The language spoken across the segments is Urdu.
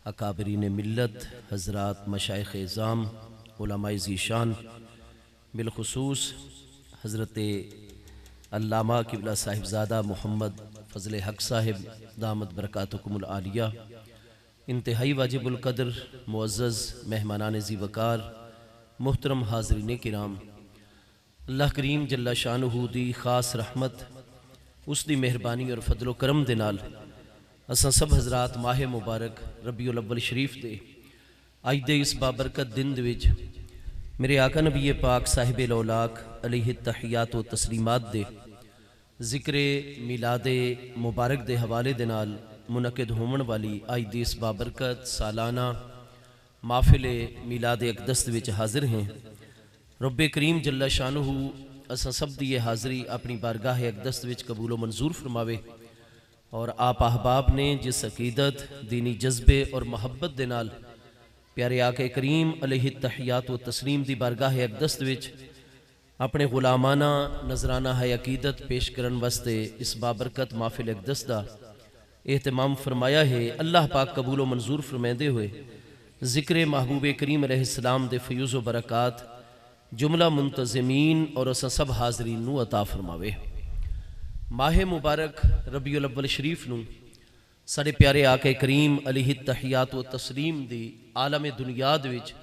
اکابرین ملت حضرات مشائخ اعظام علماء ذیشان بالخصوص حضرت علامہ قبلہ صاحبزادہ محمد فضل حق صاحب دامت برکاتکم العالیہ، انتہائی واجب القدر معزز مہمانان ذی وقار، محترم حاضرین کرام، اللہ کریم جل شانہ دی خاص رحمت، اس دی مہربانی اور فضل و کرم دے نال اساں سب حضرات ماہ مبارک ربیع الاول شریف دے اج دے اس بابرکت دن دے وچ میرے آقا نبی پاک صاحب الاولاق علیہ التحیات و تسلیمات دے ذکر میلاد مبارک دے حوالے دے نال منعقد ہون والی اج دی اس بابرکت سالانہ محفل میلاد اقدس وچ حاضر ہیں۔ رب کریم جل شانہ اساں سب دی یہ حاضری اپنی بارگاہ اقدس وچ قبول و منظور فرماوے، اور آپ احباب نے جس عقیدت، دینی جذبے اور محبت دے نال پیارے آقا کریم علیہ التحیات و تسلیم دی بارگاہ اقدس وچ اپنے غلامانہ نذرانہ عقیدت پیش کرن واسطے اس بابرکت محفل اقدس دا اہتمام فرمایا ہے، اللہ پاک قبول و منظور فرمیندے ہوئے ذکر محبوب کریم علیہ السلام دے فیوز و برکات جملہ منتظمین اور اساں سب حاضرین نو عطا فرماوے۔ ماہ مبارک ربیع الاول شریف نو ساڑے پیارے آقا کریم علیہ التحیات و تسلیم دی عالم دنیا دے وچ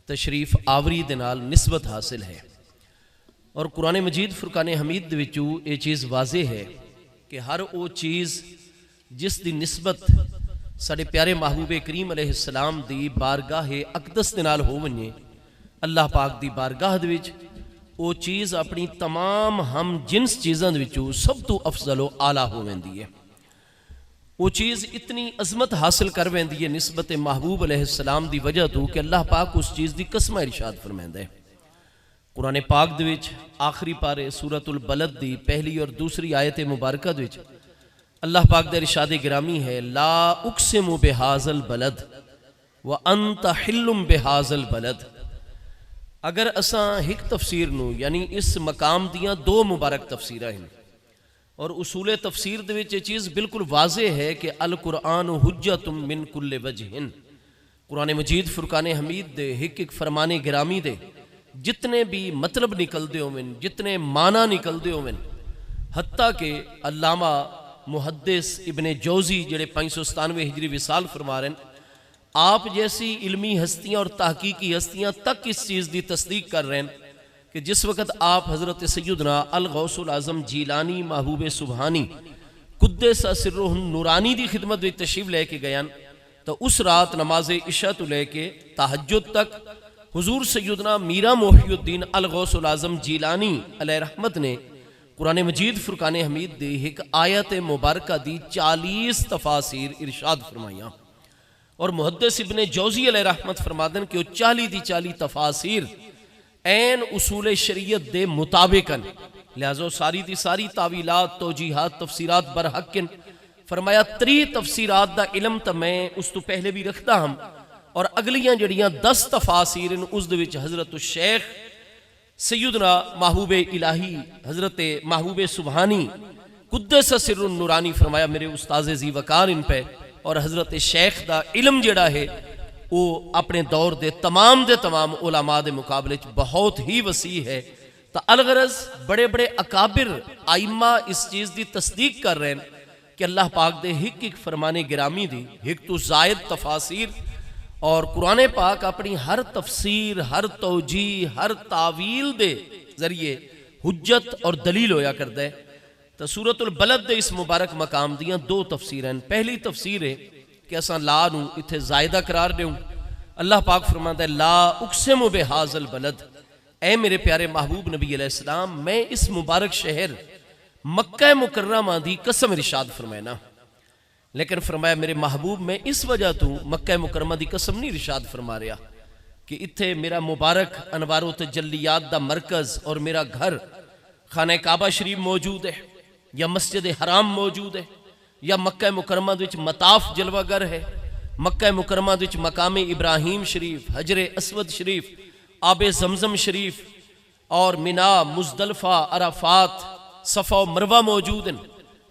تشریف آوری دے نال نسبت حاصل ہے، اور قرآن مجید فرقان حمید دے وچوں یہ چیز واضح ہے کہ ہر وہ چیز جس دی نسبت ساڑے پیارے محبوب کریم علیہ السلام دی بارگاہ اقدس دے نال ہو ونجے، اللہ پاک دی بارگاہ دے وچ وہ چیز اپنی تمام ہم جنس چیزاں دے وچوں سب تو افضل و اعلیٰ ہو ویندی ہے۔ وہ چیز اتنی عظمت حاصل کر ویندی ہے نسبت محبوب علیہ السلام دی وجہ تو کہ اللہ پاک اس چیز دی قسمہ ارشاد فرمائندا ہے۔ قرآن پاک دے وچ آخری پارے سورۃ البلد دی پہلی اور دوسری آیت مبارکہ دے وچ اللہ پاک دا ارشاد گرامی ہے، لا اقسم بہذا البلد وانت حل بہذا البلد۔ اگر اساں ایک تفسیر نو یعنی اس مقام دیاں دو مبارک تفسیرہ ہیں، اور اصول تفسیر دے وچ یہ چیز بالکل واضح ہے کہ القرآن حجت من کل وجہ، قرآن مجید فرقان حمید دے ایک فرمان گرامی دے جتنے بھی مطلب نکل دے ہوئے، جتنے معنی نکل دے ہوئے، حتیٰ کہ علامہ محدث ابن جوزی جڑے 597 ہجری وصال فرما رہے ہیں، آپ جیسی علمی ہستیاں اور تحقیقی ہستیاں تک اس چیز دی تصدیق کر رہے ہیں کہ جس وقت آپ حضرت سیدنا الغوث العظم جیلانی محبوب سبحانی قدس سرہ نورانی دی خدمت میں تشریف لے کے گیا، تو اس رات نماز عشاء تو لے کے تہجد تک حضور سیدنا میرا محی الدین الغوث العظم جیلانی علیہ رحمت نے قرآن مجید فرقان حمید دی ایک آیت مبارکہ دی 40 تفاسیر ارشاد فرمائیاں، اور محدث ابن جوزی علیہ رحمت فرمادن کہ وہ 40 دی 40 تفاسیر این اصول شریعت دے مطابقن، لہذا ساری دی ساری تعویلات، توجیحات، تفسیرات برحقن فرمایا 3 تفسیرات دا علم تا میں اس تو پہلے بھی رکھتا ہم، اور اگلیاں جڑیاں 10 تفاسیر اس دے وچ حضرت الشیخ سیدنا محبوب الہی حضرت محبوب سبحانی قدس سر النورانی فرمایا میرے استاذ ذی وقار ان پہ، اور حضرت شیخ دا علم جڑا ہے وہ اپنے دور دے تمام علماء دے مقابلے بہت ہی وسیع ہے۔ تا الغرض بڑے بڑے اکابر آئمہ اس چیز دی تصدیق کر رہے ہیں کہ اللہ پاک دے ایک فرمان گرامی دی ایک تو زائد تفاسیر، اور قرآن پاک اپنی ہر تفسیر، ہر توجیح، ہر تعویل دے ذریعے حجت اور دلیل ہویا کرتا ہے۔ تو سورۃ البلد دے اس مبارک مقام دیاں 2 تفسیریں، پہلی تفسیر ہے کہ اساں لا نو اتھے زائدہ قرار دیوں، اللہ پاک فرماتا ہے لا اقسم بہذا البلد، اے میرے پیارے محبوب نبی علیہ السلام میں اس مبارک شہر مکہ مکرمہ دی قسم ارشاد فرمائنا، لیکن فرمایا میرے محبوب میں اس وجہ تو مکہ مکرمہ دی قسم نہیں ارشاد فرما رہا کہ اتھے میرا مبارک انوار و تجلیات دا مرکز اور میرا گھر خانہ کعبہ شریف موجود ہے، یا مسجد حرام موجود ہے، یا مکہ مکرمہ وچ مطاف جلوہ گر ہے، مکہ مکرمہ وچ مقام ابراہیم شریف، حجر اسود شریف، آب زمزم شریف، اور منا، مزدلفہ، عرفات، صفا و مروہ موجود ہیں۔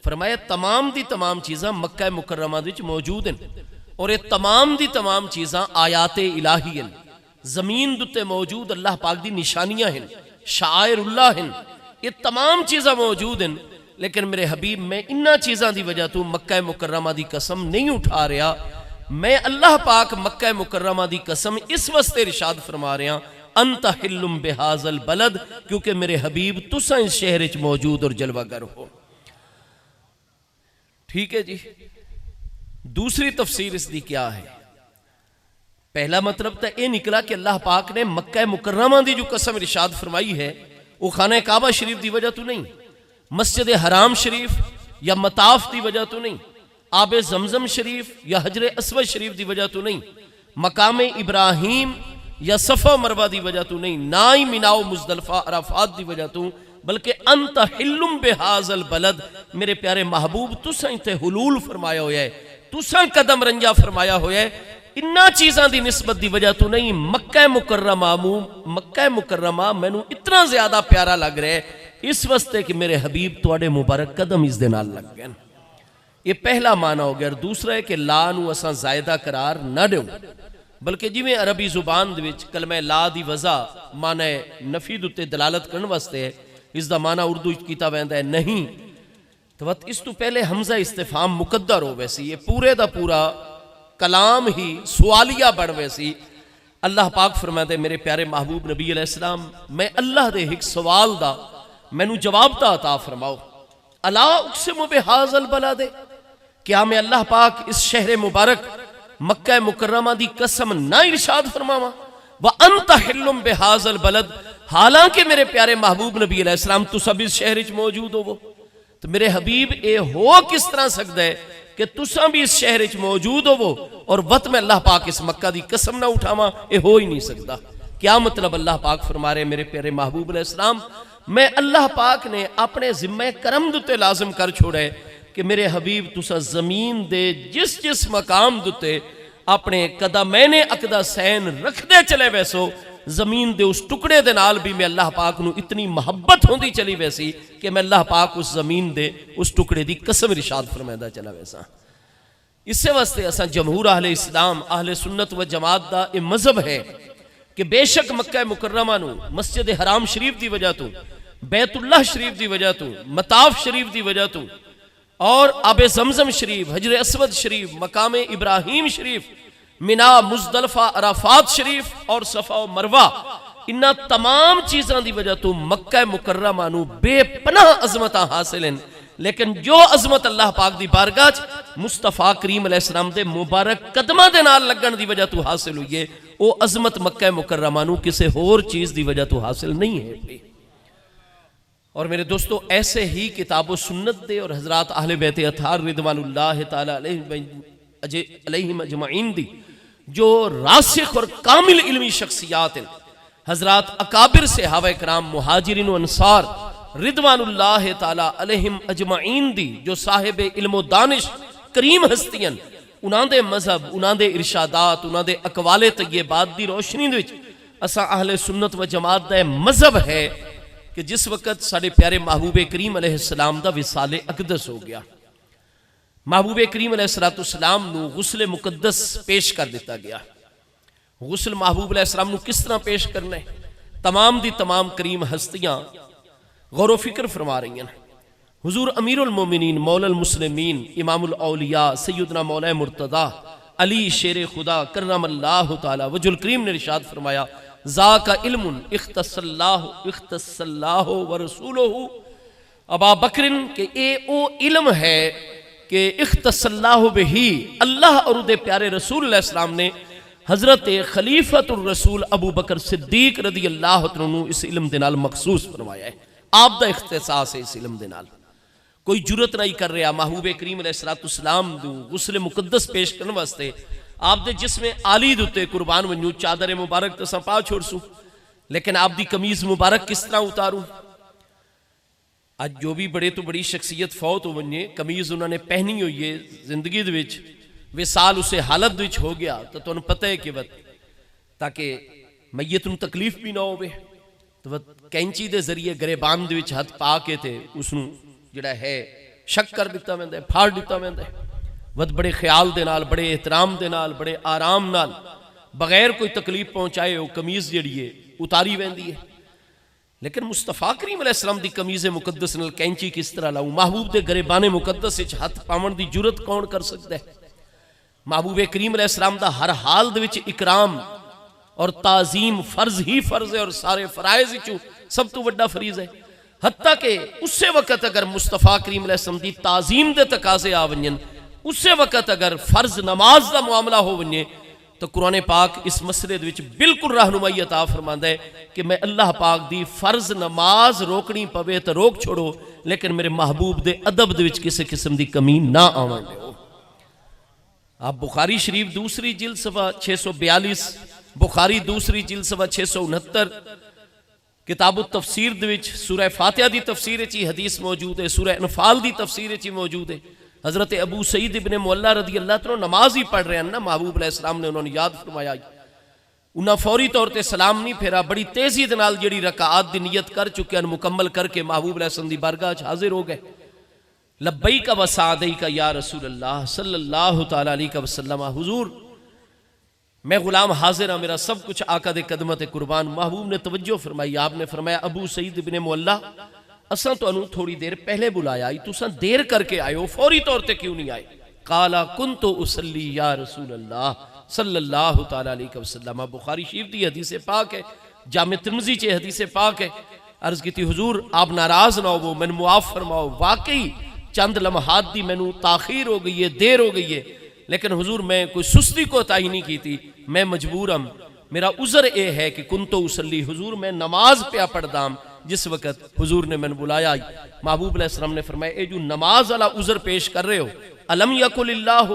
فرمایا تمام دی تمام چیزاں مکہ مکرمہ وچ موجود ہیں، اور یہ تمام دی تمام چیزاں آیات الہی ہیں، زمین دتے موجود اللہ پاک دی نشانیاں ہیں، شعائر اللہ ہیں، یہ تمام چیزاں موجود ہیں، لیکن میرے حبیب میں انہاں چیزاں دی وجہ تو مکہ مکرمہ دی قسم نہیں اٹھا رہا، میں اللہ پاک مکہ مکرمہ دی قسم اس واسطے ارشاد فرما رہا انت حلم بہذا البلد، کیونکہ میرے حبیب تساں اس شہر وچ موجود اور جلوہ گر ہو۔ ٹھیک ہے جی، دوسری تفسیر اس دی کیا ہے؟ پہلا مطلب تو یہ نکلا کہ اللہ پاک نے مکہ مکرمہ دی جو قسم ارشاد فرمائی ہے وہ خانہ کعبہ شریف دی وجہ تو نہیں، مسجد حرام شریف یا مطاف دی وجہ تو نہیں، آب زمزم شریف یا حجر اسود شریف دی وجہ تو نہیں، مقام ابراہیم یا صفا مروہ دی وجہ تو نہیں، نہ ہی مینا و مزدلفہ عرفات دی وجہ تو، بلکہ انت حلم بہذا البلد، میرے پیارے محبوب تساں تے حلول فرمایا ہویا ہے، تساں قدم رنجا فرمایا ہویا ہے، انہاں چیزاں دی نسبت دی وجہ تو نہیں، مکہ مکرمہ میں نو اتنا زیادہ پیارا لگ رہا ہے اس واسطے کہ میرے حبیب تواڈے مبارک قدم اس دے نال لگ گئے۔ یہ پہلا معنی ہو گیا۔ اور دوسرا ہے کہ لا نو اساں زائدہ قرار نہ دیو، بلکہ جی میں عربی زبان دے وچ کلمہ لا دی وضع معنی نفی دے دلالت کرن واسطے ہے، اس دا معنی اردو وچ کیتا ویندا ہے نہیں، تو اس تو پہلے حمزہ استفہام مقدر ہو ویسی، یہ پورے دا پورا کلام ہی سوالیہ بڑھ ویسی۔ اللہ پاک فرماتے میرے پیارے محبوب نبی علیہ السلام میں اللہ دے ایک سوال دا میں نو جواب دا عطا فرماؤ، الا اقسم بہذا البلد، کیا میں اللہ پاک اس شہر مبارک مکہ مکرمہ دی قسم نہ ارشاد فرماواں، وانت حلم بہذا البلد، حالانکہ میرے پیارے محبوب نبی علیہ السلام تو سب اس شہر وچ موجود ہو۔ تو میرے حبیب اے ہو کس طرح سکتا ہے کہ تساں بھی اس شہر وچ موجود ہو اور وقت میں اللہ پاک اس مکہ دی قسم نہ اٹھاواں، اے ہو ہی نہیں سکتا۔ کیا مطلب اللہ پاک فرما رہے میرے پیارے محبوب علیہ السلام، میں اللہ پاک نے اپنے ذمہ کرم دتے لازم کر چھوڑے کہ میرے حبیب تسا زمین دے جس جس مقام دتے اپنے قدمین اقدہ سین رکھ دے چلے ویسو، زمین دے اس ٹکڑے دے نال بھی میں اللہ پاک نو اتنی محبت ہوندی چلی ویسی کہ میں اللہ پاک اس زمین دے اس ٹکڑے دی قسم ارشاد فرمائدہ چلا ویسا۔ اس سے واسطے اساں جمہور اہل اسلام اہل سنت و جماعت دا یہ مذہب ہے کہ بے شک مکہ مکرمہ نو مسجد حرام شریف دی وجہ تو، بیت اللہ شریف دی وجہ تو، مطاف شریف دی وجہ تو، اور آب زمزم شریف، حجر اسود شریف، مقام ابراہیم شریف، مینا مزدلفہ عرفات شریف اور صفا و مروہ، انہاں تمام چیزاں دی وجہ تو مکہ مکرمہ نو بے پناہ عظمتاں حاصل ہیں، لیکن جو عظمت اللہ پاک دی بارگاہ مصطفیٰ کریم علیہ السلام دے مبارک قدمہ دے نال لگن دی وجہ تو حاصل ہوئی ہے، وہ عظمت مکہ مکرمہ نو کسے اور چیز دی وجہ تو حاصل نہیں ہے۔ اور میرے دوستو ایسے ہی کتاب و سنت دے اور حضرات اہل بیت اطہار رضوان اللہ تعالیٰ علیہم اجمعین دی جو راسخ اور کامل علمی شخصیات ہیں، حضرات اکابر صحابہ کرام مہاجرین و انصار رضوان اللہ تعالیٰ علیہم اجمعین دی جو صاحب علم و دانش کریم ہستیاں، انہاں دے مذہب، انہاں دے ارشادات، انہاں دے اقوال طیبات دی روشنی وچ اساں اہل سنت و جماعت دا مذہب ہے کہ جس وقت سارے پیارے محبوب کریم علیہ السلام دا وصال اقدس ہو گیا، محبوب کریم علیہ السلام نو غسل مقدس پیش کر دیتا گیا۔ غسل محبوب علیہ السلام نو کس طرح پیش کرنا ہے؟ تمام دی تمام کریم ہستیاں غور و فکر فرما رہی ہیں۔ حضور امیر المومنین مولا المسلمین امام الاولیاء سیدنا مولا مرتضی علی شیر خدا کرم اللہ تعالی وجہ الکریم نے ارشاد فرمایا ذاک علم اختص اللہ ورسولہ ابا بکر، کہ اے او علم ہے کہ اختص اللہ بہی، اللہ اور دے پیارے رسول اللہ السلام نے حضرت خلیفۃ الرسول ابو بکر صدیق رضی اللہ عنہ اس علم دے نال مخصوص فرمایا ہے۔ آپ دا اختصاص ہے اس علم دے نال، کوئی جرت نہیں کر رہا محبوب کریم علیہ السلام دو غسل مقدس پیش کرنے واسطے آپ دے جسم عالی دوتے قربان ونجو چادر مبارک تساں پا چھوڑ سو، لیکن آپ دی قمیض مبارک کس طرح اتاروں؟ آج جو بھی بڑے تو بڑی شخصیت فوت ہو ونجے قمیض انہوں نے پہنی ہوئی ہے زندگی دے وچ، وصال اسے حالت وچ ہو گیا تو انہوں پتہ ہے کہ تاکہ میت نو تکلیف بھی نہ ہوئے تو کینچی دے ذریعے گریبان دے وچ ہاتھ پا کے تھے اس نو جڑا ہے شک کر دیتا میں دے، پھاڑ دیتا میں دے، ود بڑے خیال دے نال، بڑے احترام دے نال، بڑے آرام نال، بغیر کوئی تکلیف پہنچائے وہ قمیض جڑی ہے اتاری ویندی ہے۔ لیکن مصطفیٰ کریم علیہ السلام دی قمیض مقدس نال کینچی کس طرح لاؤں؟ محبوب دے گریبان مقدس وچ ہاتھ پاون دی جرت کون کر سکتا ہے؟ محبوب کریم علیہ السلام دا ہر حال دے وچ اکرام اور تعظیم فرض ہی فرض ہے، اور سارے فرائض وچوں سب تو بڑا فریض ہے۔ حتیٰ کہ اسی وقت اگر مصطفیٰ کریم علیہ السلام دی تعظیم دے تقاضے آ ونجن، اسی وقت اگر فرض نماز دا معاملہ ہو ونجے، تو قرآن پاک اس مسئلے دے وچ بالکل رہنمائی عطا فرماندا ہے کہ میں اللہ پاک دی فرض نماز روکنی پوے تو روک چھوڑو، لیکن میرے محبوب دے ادب دے وچ کسی قسم دی کمی نہ آون دیو۔ آپ بخاری شریف دوسری جلد صفحہ 642، بخاری دوسری جلد صفحہ 669، کتاب التفسیر دے وچ سورہ فاتحہ دی تفسیر چی حدیث موجود ہے، سورہ انفال دی تفسیر چی موجود ہے۔ حضرت ابو سعید ابن مولا رضی اللہ عنہ نماز ہی پڑھ رہے ہیں نا، محبوب علیہ السلام نے انہوں نے یاد فرمایا، انہاں فوری طور تے سلام نہیں پھیرا، بڑی تیزی دے نال جڑی رکعات دی نیت کر چکے ہیں مکمل کر کے محبوب علیہ السلام دی بارگاہ وچ حاضر ہو گئے۔ لبیک و سعدیک یا رسول اللہ صلی اللہ تعالی علیہ وسلم، حضور میں غلام حاضر ہوں، میرا سب کچھ آقا دے قدمت قربان۔ محبوب نے توجہ فرمائی، آپ نے فرمایا ابو سعید ابن مولا اساں تو انہوں تھوڑی دیر پہلے بلایا، تساں دیر کر کے آئے ہو، فوری طور تے کیوں نہیں آئے؟ قالا کنت اصلی یا رسول اللہ صلی اللہ تعالی علیہ وسلم، بخاری شریف دی حدیث پاک ہے، جامع ترمذی چے حدیث پاک ہے۔ عرض کی تھی حضور آپ ناراض نہ ہو، میں معاف فرماؤ، واقعی چند لمحات دی میں نو تاخیر ہو گئی ہے، دیر ہو گئی ہے، لیکن حضور میں کوئی سستی کو تاہی نہیں کی تھی، میں مجبور ہم، میرا عذر اے ہے کہ کنتو اسلی، حضور میں نماز پہ پڑھدام جس وقت حضور نے میں بلایا۔ محبوب علیہ السلام نے فرمایا اے جو نماز والا عذر پیش کر رہے ہو، الم یقل اللہ،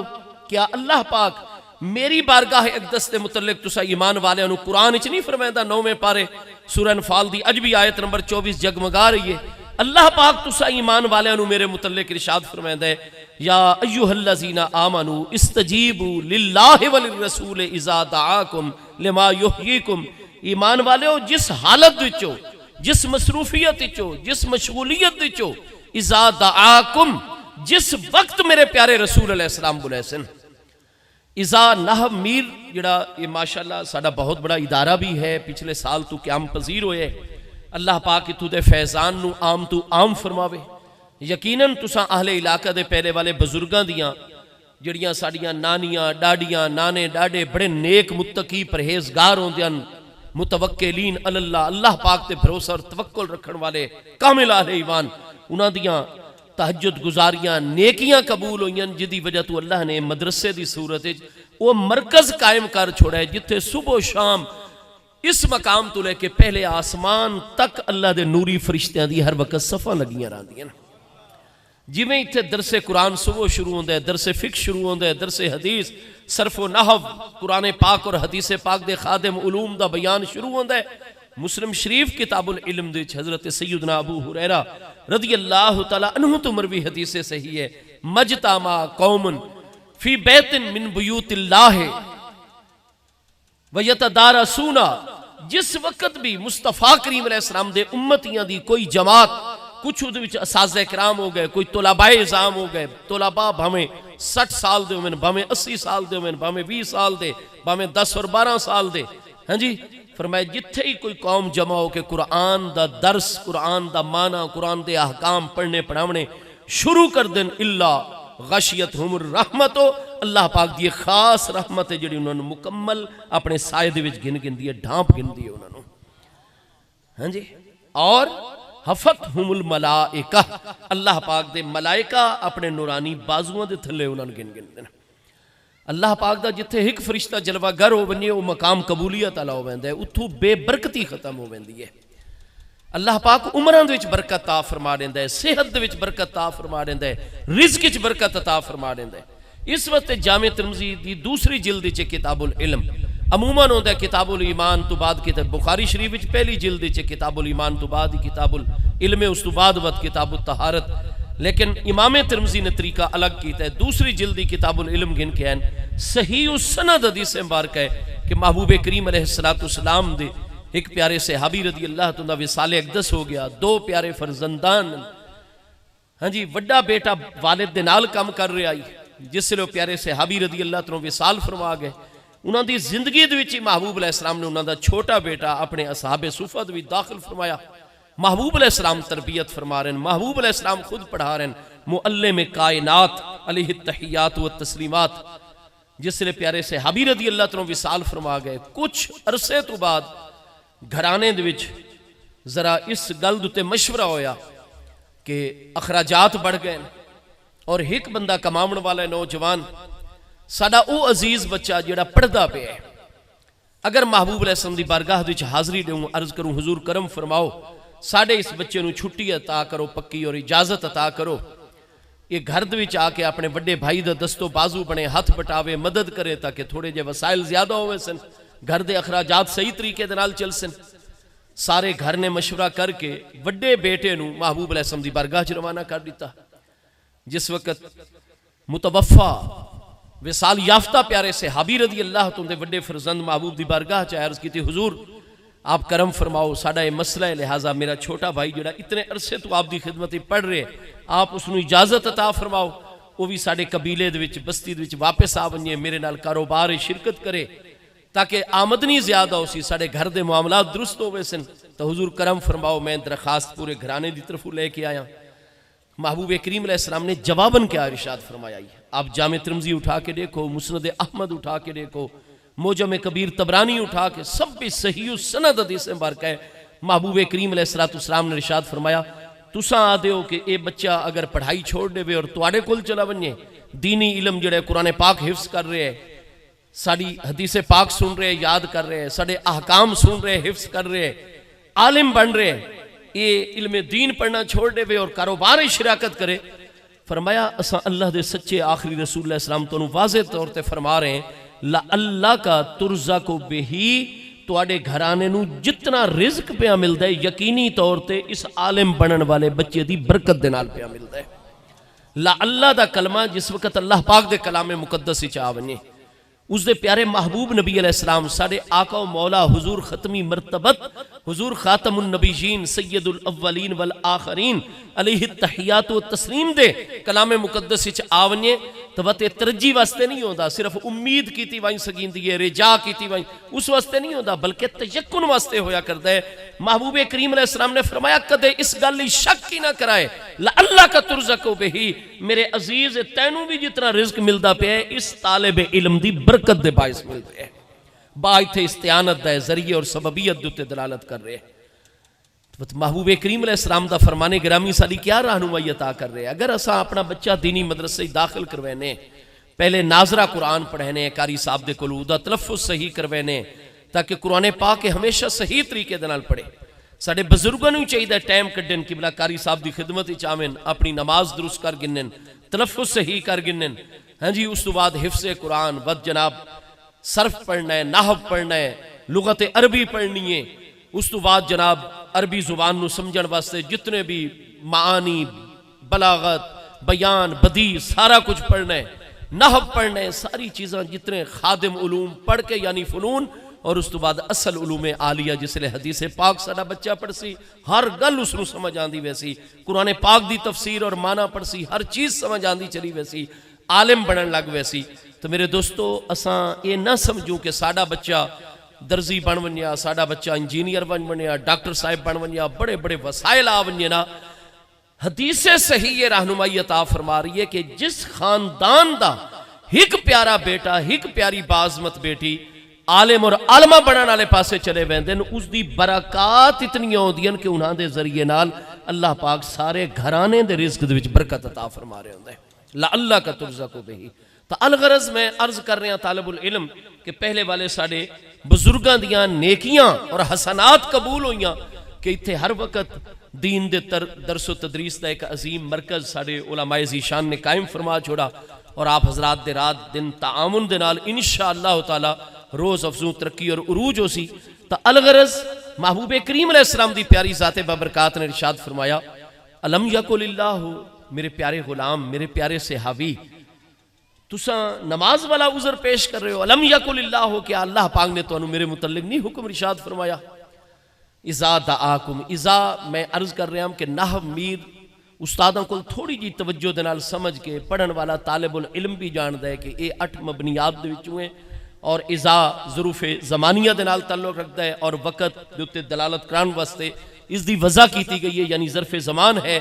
کیا اللہ پاک میری بارگاہ اقدس دے متعلق تسا ایمان والے انہوں قرآن اچ نہیں فرمائدہ 9ویں پارے سورہ انفال دی عجبی آیت نمبر 24 جگمگا رہی ہے، اللہ پاک تسا ایمان والے انہوں میرے متعلق ارشاد فرمائدہ ہے یا ایوہ الذین آمنوا استجیبوا للہ وللرسول اذا دعاکم لما یحییکم، ایمان والے ہو جس حالت وچو، جس مصروفیت وچو، جس مشغولیت وچو، اذا دعاکم جس وقت میرے پیارے رسول علیہ السلام بلائے سن۔ اذا نحو میر جڑا یہ ماشاءاللہ ساڑا بہت بڑا ادارہ بھی ہے، پچھلے سال تو قیام پذیر ہوئے، اللہ پاک تو دے فیضان نو عام تو عام فرماوے۔ یقیناً تساں اہل علاقہ دے پہلے والے بزرگاں دیاں جڑیاں ساڑیاں نانیاں ڈاڈیاں نانے ڈاڈے بڑے نیک متقی پرہیزگار ہوندیاں، متوکلین اللہ، اللہ پاک تے بھروسہ اور توکل رکھن والے کامل اہل ایمان، انہاں دیاں تہجد گزاریاں نیکیاں قبول ہوئیں، جدی وجہ تو اللہ نے مدرسے دی صورت وہ مرکز قائم کر چھوڑا ہے جتھے صبح و شام اس مقام تو لے کے پہلے آسمان تک اللہ دے نوری فرشتیاں دی ہر وقت صفحہ لگیاں راندیاں۔ جی میں اتھے درس قرآن صبح شروع ہوندہ ہے، درس فقہ شروع ہوندہ ہے، درس حدیث، صرف و نحو، قرآن پاک اور حدیث پاک دے خادم علوم دا بیان شروع ہوندہ ہے۔ مسلم شریف کتاب العلم دے حضرت سیدنا ابو ہریرہ رضی اللہ تعالیٰ عنہ تو مروی حدیث صحیح ہے، مجتمع قوم فی بیت من بیوت اللہ ویتدارسون، جس وقت بھی مصطفیٰ کریم علیہ السلام دے امتیاں دی کوئی جماعت، کچھ ادھے وچ اساتذہ کرام ہو گئے، کوئی طلباء اعظام ہو گئے، طلباء بھامیں 60 سال دے ہوئے، بھامیں 80 سال دے ہوئے، بھامیں 20 سال دے، بھامیں 10 اور 12 سال دے، ہاں جی فرمائے جتھے ہی کوئی قوم جمع ہو کے قرآن دا درس، قرآن دا معنی، قرآن دے احکام پڑھنے پڑھاونے شروع کر دیں، اللہ غشیتہم الرحمت، اللہ پاک دی خاص رحمت ہے جڑی انہوں نے مکمل اپنے سائے دے وچ گن دی ہے، ڈھانپ گن دی ہے انہوں نے، ہاں جی اور حفتہم الملائکہ، اللہ پاک دے ملائکہ اپنے نورانی بازوان دے تھلے انہوں نے گن دینا۔ اللہ پاک دا جتھے ایک فرشتہ جلوہ گر ہو بنی ہے وہ مقام قبولیت اللہ ہو بندہ ہے، اتھو بے برکتی ختم ہو بندی ہے۔ اللہ پاک عمران دے وچ برکت عطا فرما دیندہ ہے، صحت دے وچ برکت عطا فرما دیندہ ہے، رزق وچ برکت عطا فرما دیندہ ہے۔ اس وقت جامع ترمذی دی دوسری جلد وچ کتاب العلم عموماً ہوندہ ہے کتاب الایمان تو بعد کتاب بخاری شریف وچ پہلی جلد وچ کتاب الایمان تو بعد کتاب العلم، اس تو بعد وقت کتاب الطہارت، لیکن امام ترمذی نے طریقہ الگ کیتا ہے، دوسری جلدی کتاب العلم گن کے ہیں صحیح السند حدیث مبارک ہے کہ محبوب کریم علیہ السلام دے ایک پیارے صحابی رضی اللہ تعالیٰ وصال اقدس ہو گیا، 2 پیارے فرزندان، ہاں جی وڈا بیٹا والد دے نال کام کر رہے آئی، جس سے پیارے صحابی رضی اللہ تنوں وصال فرما گئے انہوں دی زندگی دے وچ محبوب علیہ السلام نے انہوں دا چھوٹا بیٹا اپنے اصحاب صفہ بھی داخل فرمایا. محبوب علیہ السلام تربیت فرما رہے ہیں, محبوب علیہ السلام خود پڑھا رہے ہیں, معلم کائنات علیہ التحیات و التسلیمات. جس سے پیارے صحابی رضی اللہ تنوں وصال فرما گئے کچھ عرصے تو بعد گھرانے دے وچ ذرا اس گل دے مشورہ ہویا کہ اخراجات بڑھ گئے اور ایک بندہ کماون والا نوجوان ساڈا او عزیز بچہ جڑا پڑھدا پیا ہے, اگر محبوب علیہ السلام دی بارگاہ وچ حاضری دوں عرض کروں حضور کرم فرماؤ ساڈے اس بچے نو چھٹی عطا کرو پکی اور اجازت عطا کرو, یہ گھر دے وچ آ کے اپنے بڑے بھائی دا دستو بازو بنے, ہاتھ بٹاوے, مدد کرے تاکہ تھوڑے جے وسائل زیادہ ہوئے سن, گھر دے اخراجات صحیح طریقے دے نال چل سن. سارے گھر نے مشورہ کر کے بڑے بیٹے نو محبوب علیہ السلام دی بارگاہ روانہ کر دیتا. جس وقت متوفا وصال یافتہ پیارے صحابی رضی اللہ تم دے بڑے فرزند محبوب دی بارگاہ چاہے عرض کی تھی حضور آپ کرم فرماؤ ساڑھا یہ مسئلہ ہے, لہٰذا میرا چھوٹا بھائی جڑا اتنے عرصے تو آپ دی خدمتی پڑھ رہے آپ اس نو اجازت عطا فرماؤ وہ بھی ساڑھے قبیلے دے وچ بستی دے وچ واپس آونیے میرے نال کاروبار شرکت کرے تاکہ آمدنی زیادہ ہو سی, ساڑھے گھر دے معاملات درست ہوئے سن. تو حضور کرم فرماؤ میں درخواست پورے گھرانے دی طرف لے کے آیا. محبوب کریم علیہ السلام نے جواباً کیا ارشاد فرمایا, آپ جامع ترمذی اٹھا کے دیکھو, مسند احمد اٹھا کے دیکھو, موجم کبیر طبرانی اٹھا کے, سب بھی صحیح و سند حدیث مبارکہ ہے. محبوب کریم علیہ السلام نے ارشاد فرمایا تساں آدھے ہو کہ اے بچہ اگر پڑھائی چھوڑ دے وے اور تواڈے کول چلا ونجے دینی علم جڑے قرآن پاک حفظ کر رہے ہیں, ساڑی حدیث پاک سن رہے, یاد کر رہے, ساڑے احکام سن رہے, حفظ کر رہے, عالم بن رہے, یہ علم دین پڑھنا چھوڑ دے وے اور کاروبار شراکت کرے. فرمایا اساں اللہ دے سچے آخری رسول علیہ السلام تو واضح طور تے فرما رہے ہیں لا اللہ کا ترزق بہی تواڈے گھرانے نو جتنا رزق پیا ملدا ہے یقینی طور تے اس عالم بنن والے بچے دی برکت دے نال پیا ملدا ہے. لا اللہ دا کلمہ جس وقت اللہ پاک دے کلام مقدس وچ آونے اس دے پیارے محبوب نبی علیہ السلام ساڑھے آقا و مولا حضور ختمی مرتبت حضور خاتم النبیین سید الاولین والآخرین علیہ التحیات و تسلیم دے کلام مقدس وچ آونے تو وہ ترجی واسطے نہیں ہوتا, صرف امید کیتی وائیں سگین دیئے, رجا کیتی وائیں اس واسطے نہیں ہوتا بلکہ تیقن واسطے ہویا کرتا ہے. محبوب کریم علیہ السلام نے فرمایا کدے اس گالی شک کی نہ کرائے لا اللہ کا ترزقو بہی میرے عزیز تینوں بھی جتنا رزق ملدا پہ ہے اس طالب علم دی برکت دے باعث ملتے ہیں. باعث استعانت دے ذریعے اور سببیت دوتے دلالت کر رہے ہیں. محبوب کریم علیہ السلام دا فرمانے گرامی سالی کیا رہنمائی عطا کر رہے ہیں. اگر اسا اپنا بچہ دینی مدرسے داخل کروینے, پہلے ناظرہ قرآن پڑھنے, قاری صاحب دے کولو دا تلفظ صحیح کروینے تاکہ قرآن پاک ہمیشہ صحیح طریقے دے نال پڑھے. ساڑے بزرگوں نے چاہیے ٹائم کڈن کہ بلا قاری صاحب دی خدمت چاہمن اپنی نماز درست کر گنن, تلفظ صحیح کر گنن, ہاں جی اس تو بعد حفظ قرآن ود جناب صرف پڑھنا ہے, نحو پڑھنا ہے, لغت عربی پڑھنی ہے, اس تو بعد جناب عربی زبان نو سمجھن واسطے جتنے بھی معانی بلاغت بیان بدیع سارا کچھ پڑھنا ہے, نحو پڑھنا ہے, ساری چیزاں جتنے خادم علوم پڑھ کے یعنی فنون, اور اس تو بعد اصل علوم عالیہ جس لئے حدیث پاک سارا بچہ پڑھ سی, ہر گل اس نو سمجھ آندی ویسی, قرآن پاک دی تفسیر اور معنی پڑھ سی, ہر چیز سمجھ آندی چلی ویسی, عالم بنن لگ ویسی. تو میرے دوستو اساں یہ نہ سمجھوں کہ ساڑا بچہ درزی بن ونیا, ساڑا بچہ انجینئر بن ونیا, ڈاکٹر صاحب بن ونیا, بڑے بڑے وسائل آ ونیا. حدیث صحیح یہ رہنمائی عطا فرما رہی ہے کہ جس خاندان دا ایک پیارا بیٹا, ایک پیاری بازمت بیٹی عالم اور عالمہ بنان والے پاسے چلے ویندن, اس دی برکات اتنی ہوندیاں کہ انہاں دے ذریعے نال اللہ پاک سارے گھرانے دے رزق دے وچ برکت عطا فرما رہے ہوندے. لا اللہ کا ترزقو بہی. تو الغرض میں عرض کر رہے ہیں طالب العلم کہ پہلے والے ساڑے بزرگاں دیاں نیکیاں اور حسنات قبول ہوئیاں کہ اتھے ہر وقت دین دے درس و تدریس دا ایک عظیم مرکز ساڑے علماء ذیشان نے قائم فرما چھوڑا, اور آپ حضرات دے رات دن تعامن دے نال انشاءاللہ تعالی روز افزوں ترقی اور عروج ہو سی. تو الغرض محبوب کریم علیہ السلام دی پیاری ذات بابرکات نے ارشاد فرمایا الم یقل اللہ, میرے پیارے غلام, میرے پیارے صحابی, تساں نماز والا عذر پیش کر رہے ہو, الم یقل اللہ, کیا اللہ پاک نے تو انہوں میرے متعلق نہیں حکم ارشاد فرمایا اذا دعاکم. اذا میں عرض کر رہا ہوں کہ نحو میر استادوں کو تھوڑی جی توجہ دے نال سمجھ کے پڑھن والا طالب العلم بھی جاندا ہے کہ یہ 8 مبنیات دے وچوں ہیں اور اذا ظروف زمانیہ دے نال تعلق رکھتا ہے اور وقت دے اوتے دلالت کران واسطے اس دی وضع کیتی گئی ہے، یعنی ظرف زمان ہے۔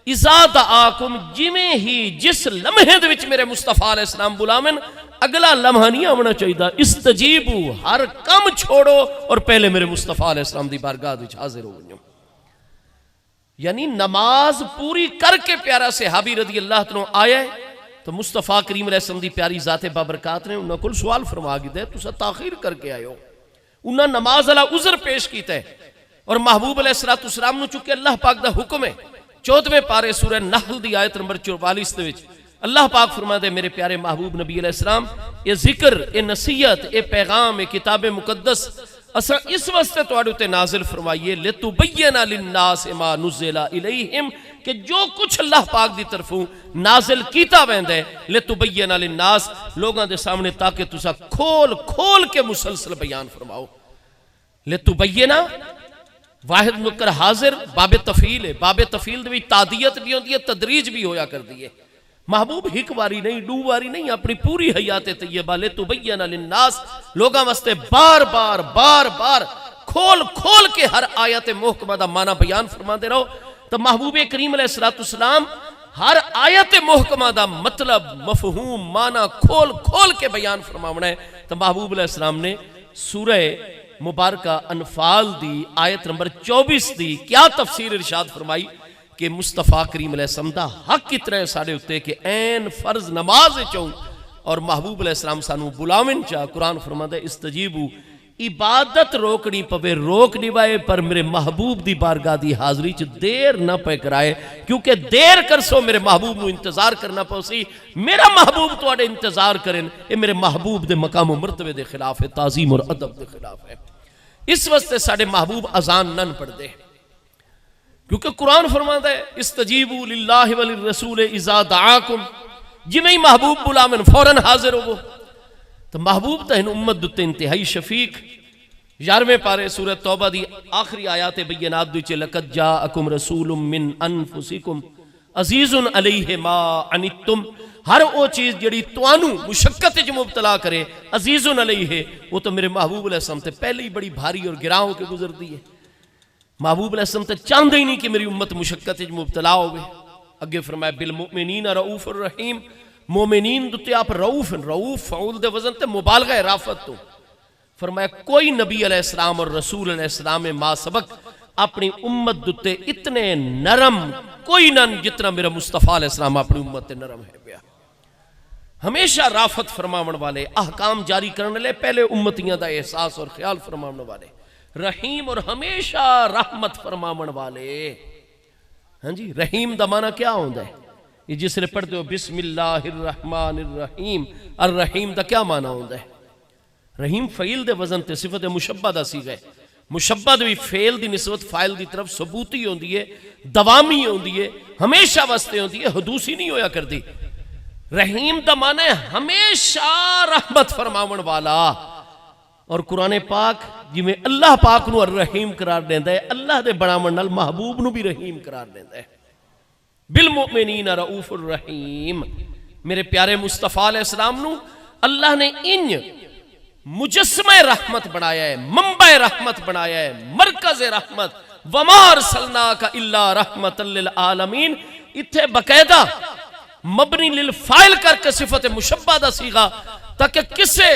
اذا دعاکم، جویں ہی جس لمحے دے وچ میرے مصطفیٰ علیہ السلام بلاون، اگلا لمحہ نہیں آنا چاہیے، استجیبو، ہر کم چھوڑو اور پہلے میرے مصطفیٰ علیہ السلام دی بارگاہ وچ حاضر ہو جاؤ۔ یعنی نماز پوری کر کے پیارا صحابی رضی اللہ عنہ آیا ہے تو مصطفیٰ کریم علیہ السلام دی پیاری ذات بابرکات نے انہوں کو سوال فرما گیا ہے، تسا تاخیر کر کے آئے ہو۔ انہوں نے نماز علیہ عذر پیش کیتا ہے اور محبوب علیہ السلام نے چونکہ اللہ پاک دا حکم ہے، 14ویں پارے سورہ نحل دی آیت نمبر 44 دے وچ اللہ پاک فرماتے ہیں میرے پیارے محبوب نبی علیہ السلام، یہ ذکر، یہ نصیحت، یہ پیغام، یہ کتاب مقدس اسا اس واسطے تواڈے تے نازل فرمائیے لتبین للناس ما نزل الیہم، کہ جو کچھ اللہ پاک دی طرفوں نازل کیتا ویندا ہے لتبین للناس، لوگاں دے سامنے تاکہ تسا کھول کھول کے مسلسل بیان فرماؤ۔ لتبین واحد مکر حاضر باب تفعیل ہے، باب تفعیل دی تعدیت بھی ہوندی ہے، تدریج بھی ہویا کر دی ہے۔ محبوب ہک واری نہیں، دو واری نہیں، اپنی پوری حیات طیبہ لتبین للناس، لوگاں واسطے بار بار بار بار کھول کھول کے ہر آیت محکمہ دا معنی بیان فرما دے رہو۔ تو محبوب کریم علیہ السلام ہر آیت محکمہ دا مطلب، مفہوم، معنی کھول کھول کے بیان فرماونا ہے۔ تو محبوب علیہ السلام نے سورہ مبارکہ انفال دی آیت نمبر 24 دی کیا تفسیر ارشاد فرمائی کہ مصطفیٰ کریم علیہ السلام دا حق کتنا ہے ساڑھے ہوتے کہ این فرض نماز چاہوں اور محبوب علیہ السلام سانو بلاوین چاہ۔ قرآن فرماتا ہے استجیبو، عبادت روکنی پوے روک نہیں وائے، پر میرے محبوب دی بارگاہ دی حاضری چ دیر نہ پہ کرائے، کیونکہ دیر کر سو میرے محبوب نو انتظار کرنا پوسی۔ میرا محبوب تو اڑے انتظار کریں، یہ میرے محبوب دے مقام و مرتبے دے خلاف ہے، تعظیم اور ادب دے خلاف ہے۔ اس واسطے ساڑھے محبوب اذان نن پڑھ دے، کیونکہ قرآن فرماتا ہے استجیبوا للہ وللرسول اذا دعاکم، جمعی محبوب بلامن فوراً حاضر ہو۔ تو محبوب تہن امت دتے انتہائی شفیق۔ 11ویں پارے سورہ توبہ دی آخری آیات بینات دوچے لقد جاءکم رسول من انفسکم عزیز علیہ ما عنتم، ہر او چیز جڑی توانو مشقت جو مبتلا کرے عزیز علیہ، وہ تو میرے محبوب علیہ السلام تے پہلے ہی بڑی بھاری اور گراں ہو کے گزر دی ہے۔ محبوب علیہ السلام تے چاندے ہی نہیں کہ میری امت مشقت جو مبتلا ہوئے۔ اگے فرمایا بالمؤمنین رؤوف الرحیم، مومنین دوتے آپ رؤوف، رؤوف فعول دے وزن تے مبالغہ رافت تو۔ فرمایا کوئی نبی علیہ السلام اور رسول علیہ السلام ما سبق اپنی امت دوتے اتنے نرم کوئی نن جتنا میرا مصطفیٰ علیہ السلام اپنی امت تے نرم ہے بیا۔ ہمیشہ رافت فرماون والے، احکام جاری کرنے لے، پہلے امتیاں دا احساس اور خیال فرماون والے، رحیم اور ہمیشہ رحمت فرماون والے۔ ہاں جی، رحیم دا معنی کیا ہوندہ ہے؟ یہ جس نے پڑھتے ہو بسم اللہ الرحمن الرحیم، الرحیم دا کیا معنی ہوندہ ہے؟ رحیم فعیل دے وزن تے صفت مشبہ دا سی گئے، مشبہ بھی فعل دی نسبت فائل دی طرف ثبوتی ہوندی ہے، دوامی ہوندی ہے، ہمیشہ واسطے ہوندی ہے، حدوثی نہیں ہویا کر دی۔ رحیم دا معنی ہے ہمیشہ رحمت فرماون والا، اور قرآن پاک جی میں اللہ پاک نو الرحیم قرار دیندہ ہے، اللہ دے بناون نال محبوب نو بھی رحیم قرار دیندہ ہے۔ بالمؤمنین رؤوف الرحیم، میرے پیارے مصطفیٰ علیہ السلام نو اللہ نے ان مجسمہ رحمت بنایا ہے، منبع رحمت بنایا ہے، مرکز رحمت، وما ارسلناک الا رحمت للعالمین۔ اتھے باقاعدہ مبنی للفائل کر کے صفت مشبہ دا سیغا، تاکہ کسے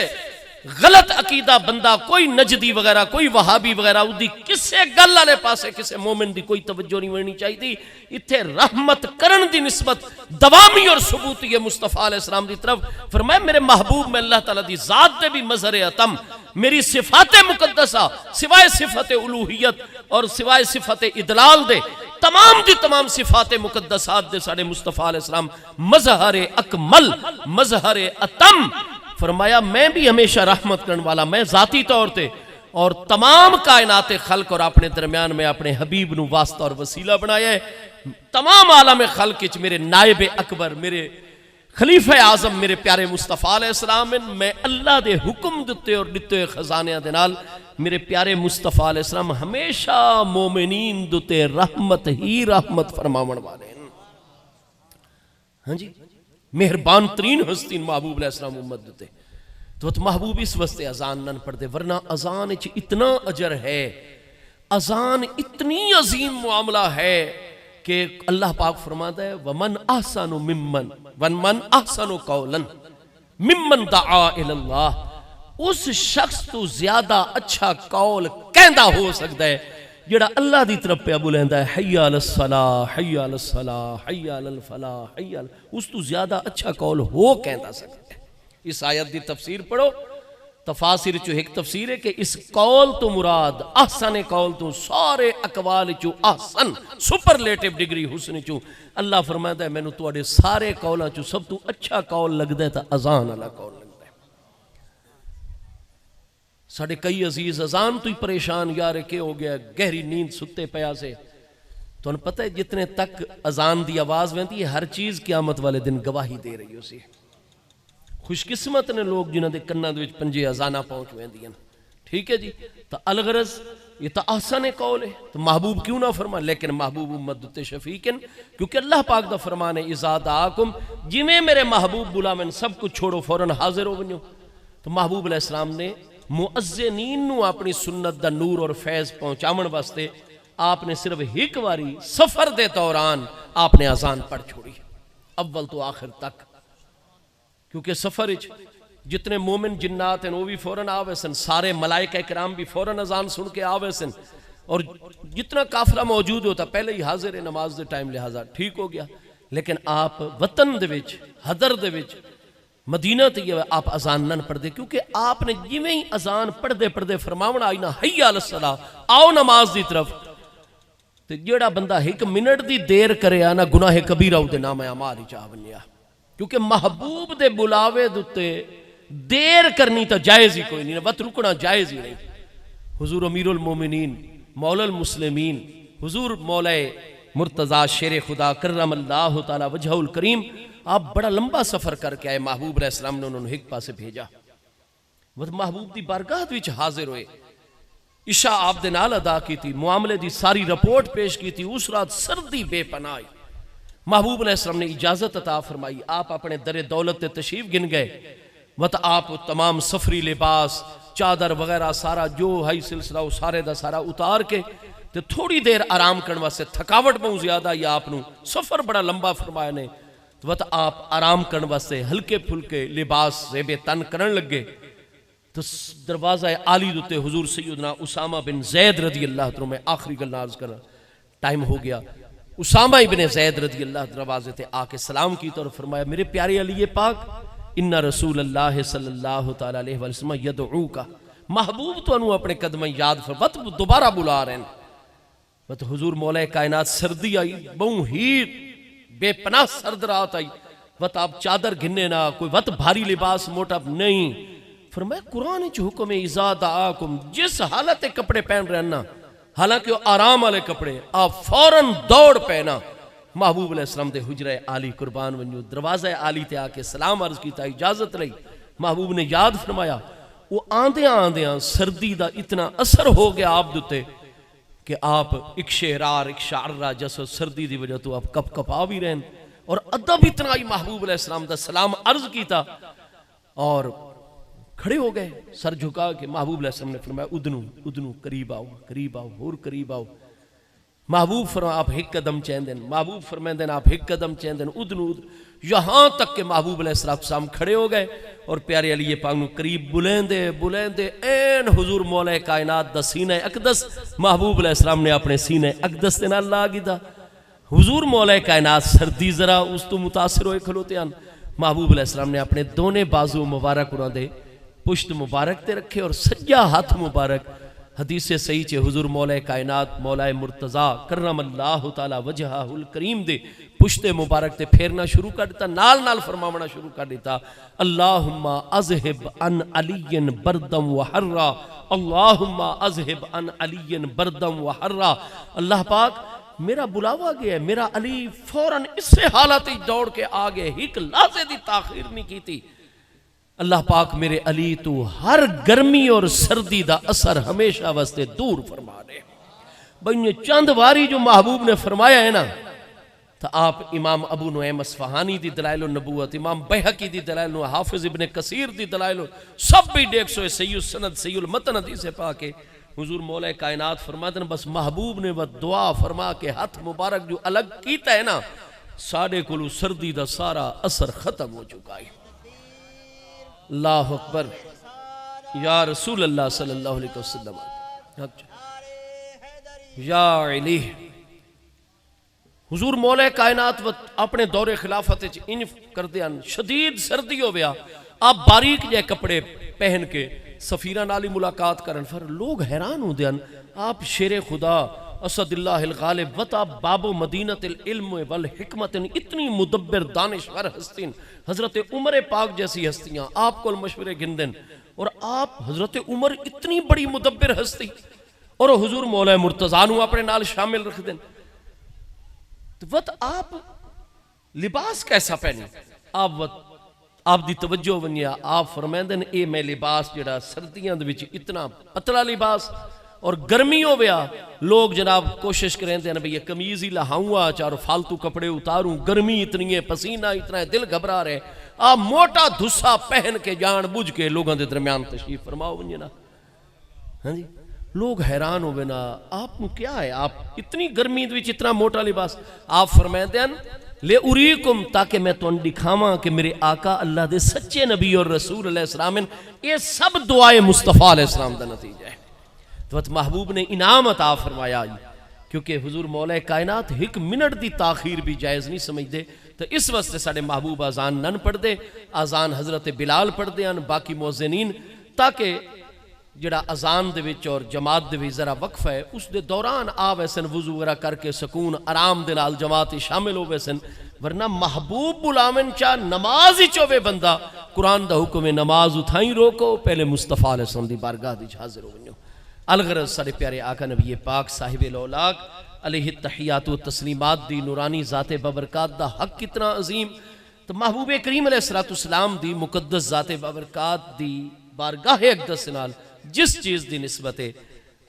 غلط عقیدہ بندہ، کوئی نجدی وغیرہ، کوئی وہابی وغیرہ، دی کسے گل والے پاسے کسے مومن دی کوئی توجہ نہیں ورنی چاہیے تھی۔ اتھے رحمت کرن دی نسبت دوامی اور ثبوتی ہے مصطفیٰ علیہ السلام دی طرف۔ فرمایا میرے محبوب میں اللہ تعالیٰ دی ذات دے بھی مظہر عتم، میری صفات مقدسہ سوائے صفت الوہیت اور سوائے صفت ادلال دے تمام دی تمام صفات مقدسات دے ساڑھے مصطفیٰ علیہ السلام مظہر اکمل، مظہر عتم۔ فرمایا میں بھی ہمیشہ رحمت کرنے والا، میں ذاتی طور تے اور تمام کائنات خلق اور اپنے درمیان میں اپنے حبیب نو واسطہ اور وسیلہ بنایا ہے۔ تمام عالم خلق وچ میرے نائب اکبر، میرے خلیفہ اعظم، میرے پیارے مصطفیٰ علیہ السلام، میں اللہ دے حکم دتے اور دتے خزانے دے نال میرے پیارے مصطفیٰ علیہ السلام ہمیشہ مومنین دتے رحمت ہی رحمت فرماون والے ہیں۔ ہاں جی مہربان ترین ہستی محبوب علیہ السلام امت دیتے تو محبوب اس واسطے اذان نہ پڑھ دے ورنہ اذان وچ اتنا اجر ہے اذان اتنی عظیم معاملہ ہے کہ اللہ پاک فرماتا ہے ومن احسن قولا ممن دعا الی اللہ اس شخص تو زیادہ اچھا قول کہندا ہو سکتا ہے جڑا اللہ دی طرف پہ بلیندا ہے حی علی الصلاۃ حی علی الصلاۃ حی علی الفلاح حی علی اس تو زیادہ اچھا قول ہو کہندا سکتا ہے اس آیت دی تفسیر پڑھو تفاسیر چو ایک تفسیر ہے کہ اس قول تو مراد احسن قول تو سارے اقوال چو احسن سپرلیٹو ڈگری حسن چو اللہ فرماتا ہے میں نے تواڈے سارے قولاں چو سب تو اچھا قول لگدا ہے تا اذان والا قول لگدا ہے ساڈے کئی عزیز اذان تو ہی پریشان یار کہ ہو گیا گہری نیند ستے پیا سے تو انہیں پتہ ہے جتنے تک اذان دی آواز ویندی ہے ہر چیز قیامت والے دن گواہی دے رہی اسی خوش قسمت نے لوگ جنہاں دے کناں دے وچ پنجے اذاناں پہنچ ویندیاں ٹھیک ہے جی تو الغرض یہ تو احسن قول ہے تو محبوب کیوں نہ فرما لیکن محبوب امت تے شفیقن کیونکہ اللہ پاک دا فرمان ہے اذا دعاکم جویں میرے محبوب بلاویں سب کچھ چھوڑو فوراً حاضر ہو ونجو تو محبوب علیہ السلام نے مؤذنین نو اپنی سنت دا نور اور فیض پہنچاون واسطے آپ نے صرف ایک واری سفر دے دوران آپ نے اذان پڑھ چھوڑی اول تو آخر تک کیونکہ سفر جتنے مومن جنات ہیں وہ بھی فوراً آوے سن سارے ملائکہ کرام بھی فوراً اذان سن کے آوے سن اور جتنا قافلہ موجود ہوتا پہلے ہی حاضر ہے نماز دے ٹائم لہذا ٹھیک ہو گیا لیکن آپ وطن دے وچ حضر دے وچ مدینہ تے آپ اذان نہ پڑھ دے کیونکہ آپ نے جویں ہی اذان پڑھ دے فرماون آئی نا حی علی الصلاۃ آؤ نماز دی طرف تے جیڑا بندہ ایک منٹ دی دیر کرے آنا گناہ کبیرہ دے نام اعمال چاہ بنیا کیونکہ محبوب دے بلاوے دوتے دیر کرنی تو جائز ہی کوئی نہیں وقت رکنا جائز ہی نہیں حضور امیر المومنین مولا المسلمین حضور مولا مرتضی شیر خدا کرم اللہ تعالی وجہ الکریم آپ بڑا لمبا سفر کر کے آئے محبوب علیہ السلام نے انہوں نے ایک پاسے بھیجا وہ محبوب دی بارگاہ وچ حاضر ہوئے عشاء آپ دے نال ادا کی تھی معاملے دی ساری رپورٹ پیش کی تھی اس رات سردی بے پناہ محبوب علیہ السلام نے اجازت عطا فرمائی آپ اپنے در دولت تشریف گن گئے وقت آپ تمام سفری لباس چادر وغیرہ سارا جو ہائی سلسلہ سارے دا سارا اتار کے تے تھوڑی دیر آرام کرنے واسطے تھکاوٹ بہت زیادہ یا آپ نو سفر بڑا لمبا فرمایا نے وقت آپ آرام کرنے واسطے ہلکے پھلکے لباس زیب تن کرن لگے تو دروازہ عالی دوتے حضور سیدنا اسامہ بن زید رضی اللہ عنہ میں آخری گل عرض کرنا ٹائم ہو گیا اسامہ ابن زید رضی اللہ دروازے تے آ کے سلام کی اور فرمایا میرے پیارے علی پاک ان رسول اللہ صلی اللہ تعالی علیہ وسلم یدعوکا محبوب تو انہوں اپنے قدمیں یاد فرمت دوبارہ بلا رہے ہیں تو حضور مولا کائنات سردی آئی بہوں ہی بے پناہ سرد رات آئی وقت آپ چادر گھننے نہ کوئی وقت بھاری لباس موٹا نہیں فرمایا قرآن چو حکم اذا دعاکم جس حالت کپڑے پہن رہنا حالانکہ وہ آرام والے کپڑے آپ فوراً دوڑ پہنا محبوب علیہ السلام دے حجرہ عالی قربان ونجو دروازہ عالی تے آکے سلام عرض کیتا اجازت لئی محبوب نے یاد فرمایا وہ آندیاں سردی دا اتنا اثر ہو گیا آپ دوتے کہ آپ ایک شہرار ایک شعرہ جیسا سردی دی وجہ تو آپ کپ کپ آ بھی رہن اور ادب اتنا ہی محبوب علیہ السلام دا سلام عرض کیتا اور کھڑے ہو گئے سر جھکا کہ محبوب علیہ السلام نے فرمایا ادنو قریب آؤ اور قریب آؤ محبوب فرمایا آپ ایک قدم چین دیں محبوب فرمائیں دیں آپ ایک قدم چین دیں ادنو یہاں تک کہ محبوب علیہ السلام کھڑے ہو گئے اور پیارے علی پاک نو قریب بلندے این حضور مولا کائنات دا سینہ اقدس محبوب علیہ السلام نے اپنے سینہ اقدس دے نال لا گیا حضور مولا کائنات سردی ذرا اس تو متاثر ہوئے کھلوتے ہیں محبوب علیہ السلام نے اپنے دونے بازو مبارک انہوں دے پشت مبارک تے رکھے اور سجا ہاتھ مبارک حدیث صحیح چھے حضور مولا کائنات مولا مرتضی کرم اللہ تعالی وجہہ الکریم دے پشت مبارک تے پھیرنا شروع کر دیتا نال فرماونا شروع کر دیتا اللہم اذہب ان علی بردم و حرہ اللہم اذہب ان علی بردم و حرہ اللہ پاک میرا بلاوا گیا ہے میرا علی فوراً اس سے حالت دوڑ کے آگے ایک لحظے دی تاخیر نہیں کی تھی اللہ پاک میرے علی تو ہر گرمی اور سردی دا اثر ہمیشہ واسطے دور فرما دے بھئی چند واری جو محبوب نے فرمایا ہے نا تو آپ امام ابو نعیم اصفہانی دی دلائل النبوت، امام بیہقی دی دلائل النبوت، حافظ ابن کثیر دی دلائل سب بھی دیکھ سوئے صحیح السند صحیح المتن حدیث پاکے حضور مولا کائنات فرماتے ہیں بس محبوب نے وہ دعا فرما کے ہاتھ مبارک جو الگ کیتا ہے نا، ساڑھے کلو سردی دا سارا اثر ختم ہو چکا ہے۔ اللہ اکبر، یا رسول اللہ صلی اللہ علیہ وسلم، یا علی حضور مولا کائنات اپنے دور خلافت انف کر دیا، شدید سردی ہو گیا، آپ باریک جائے کپڑے پہن کے سفیرہ نالی ملاقات کرن، پھر لوگ حیران ہو دیا، آپ شیر خدا اسد اللہ الغالب وطا باب و مدینت العلم والحکمت، اتنی مدبر دانشور ہستین، حضرت عمر پاک جیسی ہستیاں آپ کو مشورے گندن، اور آپ حضرت عمر اتنی بڑی مدبر ہستی اور حضور مولا مرتضیٰ نو اپنے نال شامل رکھ دیں، تو وقت آپ لباس کیسا پہنی، آپ دی توجہ ونیا، آپ فرمیندن اے میں لباس جڑا سردیاں دے وچ اتنا پتلا لباس، اور گرمی ہو گیا لوگ جناب کوشش کریں دے بھئی یہ کمیز ہی لہاؤں چار فالتو کپڑے اتاروں، گرمی اتنی ہے، پسینہ اتنا ہے، دل گھبرا رہے، آپ موٹا دھسا پہن کے جان بجھ کے لوگوں دے درمیان تشریف فرماؤ ونجنا، ہاں جی لوگ حیران ہو نا آپ کو کیا ہے، آپ اتنی گرمی دوچ اتنا موٹا لباس، آپ فرمائے دیں لے اریکم تاکہ میں تو ان دکھاواں کہ میرے آقا اللہ دے سچے نبی اور رسول علیہ السلام، یہ سب دعائے مصطفیٰ علیہ السلام دا نتیجہ ہے۔ تو محبوب نے انعام عطا فرمایا، کیونکہ حضور مولا کائنات ایک منٹ دی تاخیر بھی جائز نہیں سمجھ دے، تو اس وقت سے ساڑھے محبوب آزان نن پڑھ دے، آزان حضرت بلال پڑھ دے باقی موزنین، تاکہ جڑا اذان دے وچ اور جماعت دے وچ ذرا وقفہ ہے اس دے دوران آ ویسن وضو وغیرہ کر کے سکون آرام دے نال جماعت شامل ہو ویسن، ورنہ محبوب بلاون چا نماز ہی چوے بندہ، قرآن دا حکم نماز اتھائیں روکو، پہلے مصطفیٰ علیہ السلام دی بارگاہ دی حاضر ہو گئے۔ الغرض سارے پیارے آقا نبی پاک صاحب الاولاق علیہ التحیات و تسلیمات دی نورانی ذات بابرکات دا حق کتنا عظیم، تو محبوب کریم علیہ السلام دی مقدس ذات بابرکات دی بارگاہ اقدس نال جس چیز دی نسبت ہے،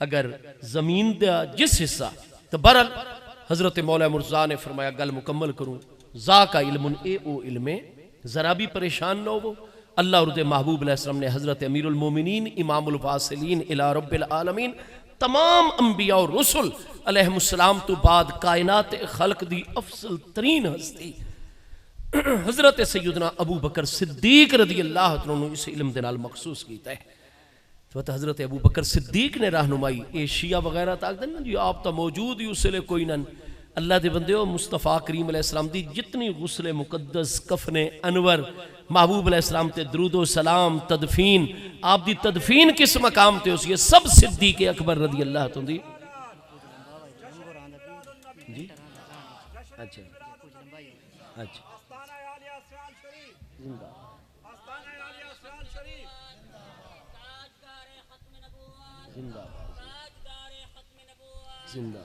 اگر زمین دا جس حصہ، تو برحال حضرت مولا مرتضیٰ نے فرمایا گل مکمل کروں، ذاکا علم اے او علم، ذرا بھی پریشان نہ ہو، اللہ اور دے محبوب علیہ السلام نے حضرت امیر المومنین امام الواصلین الی رب العالمین تمام انبیاء اور رسل علیہ السلام تو بعد کائنات خلق دی افضل ترین ہستی حضرت سیدنا ابو بکر صدیق رضی اللہ عنہ اس علم دے نال مخصوص کیتا ہے۔ تو حضرت ابو بکر صدیق نے رہنمائی، اے شیعہ وغیرہ تاک دن جی آپ تا موجود ہی اس لئے کوئی نن، اللہ دے بندے ہو مصطفیٰ کریم علیہ السلام دی جتنی غسل مقدس کفن انور محبوب علیہ السلام تے درود و سلام تدفین، آپ دی تدفین کس مقام تے اس یہ سب صدیق اکبر رضی اللہ عنہ دی جی اچھا اچھا زندہ زندہ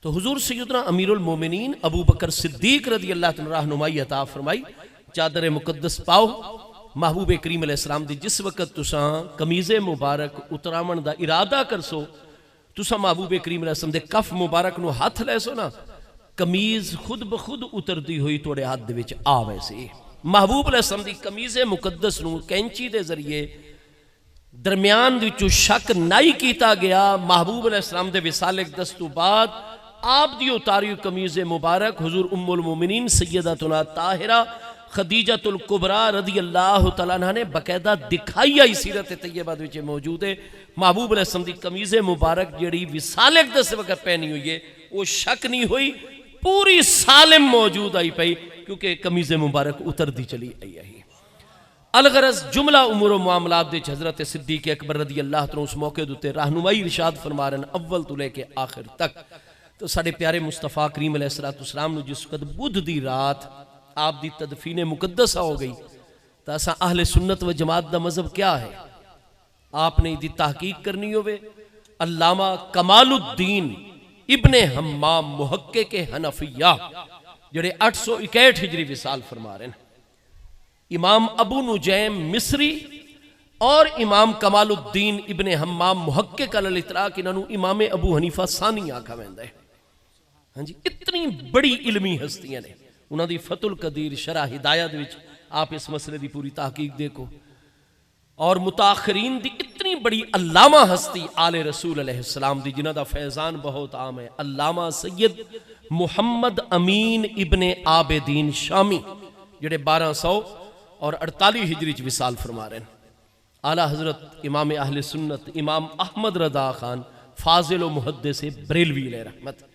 تو حضور سیدنا امیر المومنین ابو بکر صدیق رضی اللہ عنہ رہنمائی عطا فرمائی، چادر مقدس پاؤ محبوب کریم علیہ السلام دی جس وقت تساں قمیض مبارک اترامن دا ارادہ کرسو، تساں محبوب کریم علیہ السلام دے کف مبارک نو ہاتھ لے سو نا، قمیض خود بخود اتر دی ہوئی توڑے ہاتھ دے وچ آوے سے، محبوب علیہ السلام دی قمیض مقدس نو کینچی دے ذریعے درمیان دی چو شک نائی کیتا گیا، محبوب علیہ السلام دے وصال اقدس تو بعد آپ دی اتاری قمیض مبارک حضور ام المومنین سیدتنا طاہرہ خدیجۃ الکبریٰ رضی اللہ تعالیٰ عنہ نے باقاعدہ دکھائی آئی سیرت طیبہ وچ موجود ہے، محبوب علیہ السلام دی قمیض مبارک جڑی وصال اقدس وقت پہنی ہوئی ہے وہ شک نہیں ہوئی، پوری سالم موجود آئی پئی، کیونکہ قمیض مبارک اتر دی چلی آئی ہے۔ الغرض جملہ امور و معاملات دے حضرت صدیق اکبر رضی اللہ عنہ اس موقع دوتے رہنمائی ارشاد فرما رہے ہیں اول تو لے کے آخر تک۔ تو ساڑھے پیارے مصطفیٰ کریم علیہ السلام نے جس وقت بدھ دی رات آپ دی تدفین مقدسہ ہو گئی، تو اساں اہل سنت و جماعت دا مذہب کیا ہے، آپ نے دی تحقیق کرنی ہوئے، علامہ کمال الدین ابن حمام محقق حنفیہ جڑے 861 ہجری وصال فرما رہے ہیں، امام ابو نجیم مصری اور امام کمال الدین ابن حمام محقق علی الاطلاق انہوں امام ابو حنیفہ ثانی آکھا ویندہ ہے، ہاں جی اتنی بڑی علمی ہستیاں نے انہوں دی فتح القدیر شرح ہدایت وچ آپ اس مسئلے دی پوری تحقیق دیکھو اور متاخرین دی اتنی بڑی علامہ ہستی آل رسول علیہ السلام دی جنہ دا فیضان بہت عام ہے علامہ سید محمد امین ابن عابدین شامی جڑے 1248 ہجری چ وصال فرما رہے ہیں اعلیٰ حضرت امام اہل سنت امام احمد رضا خان فاضل و محدث بریلوی علیہ رحمت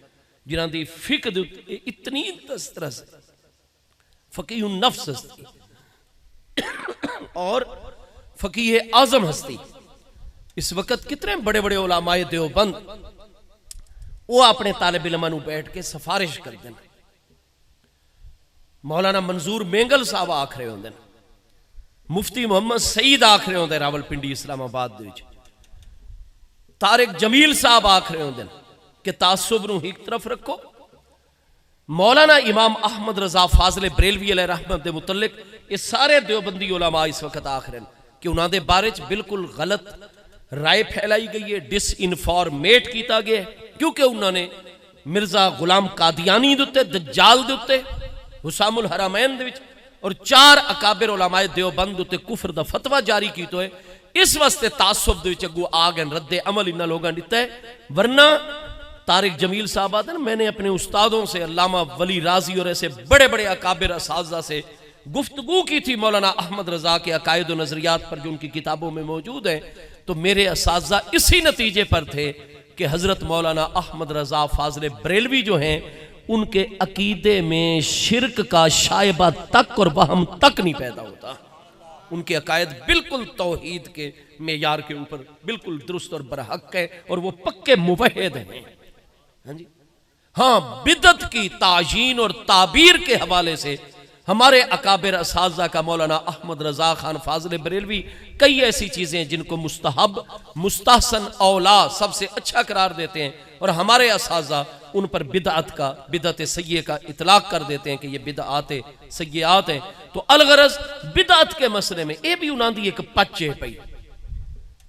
جنہاں دی فقہ دی اتنی دسترس فقیہ النفس ہستی اور فقیہ اعظم ہستی اس وقت کتنے بڑے بڑے علماء دیوبند وہ اپنے طالب علماں نو بیٹھ کے سفارش کر دیں مولانا منظور مینگل صاحب آکھ رہے ہوندے مفتی محمد سعید آکھ رہے ہوندے راول پنڈی اسلام آباد دے وچ طارق جمیل صاحب آکھ رہے ہوندے کہ تعصب نو ایک طرف رکھو مولانا امام احمد رضا فاضل بریلوی علیہ رحمت دے متعلق یہ سارے دیوبندی علماء اس وقت آکھ رہے ہیں کہ انہاں دے بارے چ بالکل غلط رائے پھیلائی گئی ہے ڈس انفارمیٹ کیتا گیا ہے کیونکہ انہوں نے مرزا غلام قادیانی دوتے دجال دوتے حسام الحرمین دے وچ اور 4 اکابر علماء دیوبند دوتے کفر دا فتوہ جاری کیتو ہے اس واسطے تعصب دے وچ اگو آگن رد عمل انہاں لوگاں دیتا ہے ورنہ طارق جمیل صاحب آتے ہیں میں نے اپنے استادوں سے علامہ ولی رازی اور ایسے بڑے بڑے اکابر اساتذہ سے گفتگو کی تھی مولانا احمد رضا کے عقائد و نظریات پر جو ان کی کتابوں میں موجود ہیں تو میرے اساتذہ اسی نتیجے پر تھے کہ حضرت مولانا احمد رضا فاضل بریلوی جو ہیں ان کے عقیدے میں شرک کا شائبہ تک اور وہم تک نہیں پیدا ہوتا ان کے عقائد بالکل توحید کے معیار کے اوپر بالکل درست اور برحق ہے اور وہ پکے موحد ہیں ہاں بدعت کی تعیین اور تعبیر کے حوالے سے ہمارے اکابر اساتذہ کا مولانا احمد رضا خان فاضل بریلوی کئی ایسی چیزیں جن کو مستحب مستحسن اولا سب سے اچھا قرار دیتے ہیں اور ہمارے اساتذہ ان پر بدعت سیئے کا اطلاق کر دیتے ہیں کہ یہ بدعات سیئات ہیں تو الغرض بدعت کے مسئلے میں یہ بھی انہاں دی ایک پچے پئی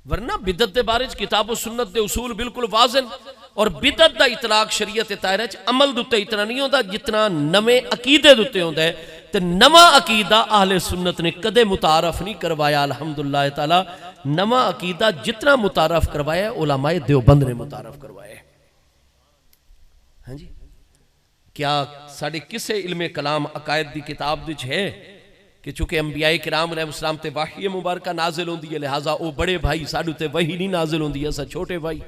ورنہ بدعت دے بارے کتاب و سنت دے اصول بالکل واضح اور بدعت دا اطلاق شریعت دائرے چ عمل دوتے اتنا نہیں ہوتا جتنا نوے عقیدے دوتے ہوتا ہے تو نواں عقیدہ اہل سنت نے کدے متعارف نہیں کروایا الحمدللہ تعالی نواں عقیدہ جتنا متعارف کروایا علماء دیوبند نے متعارف کروایا ہاں جی کیا ساڑھے کسے علم کلام عقائد دی کتاب دیچ ہے کہ چونکہ انبیاء کرام علیہ السلام تے وحی مبارکہ نازل ہوندی ہے لہٰذا او بڑے بھائی ساڑھو تے وحی نہیں نازل ہوندی ہے سا چھوٹے بھائی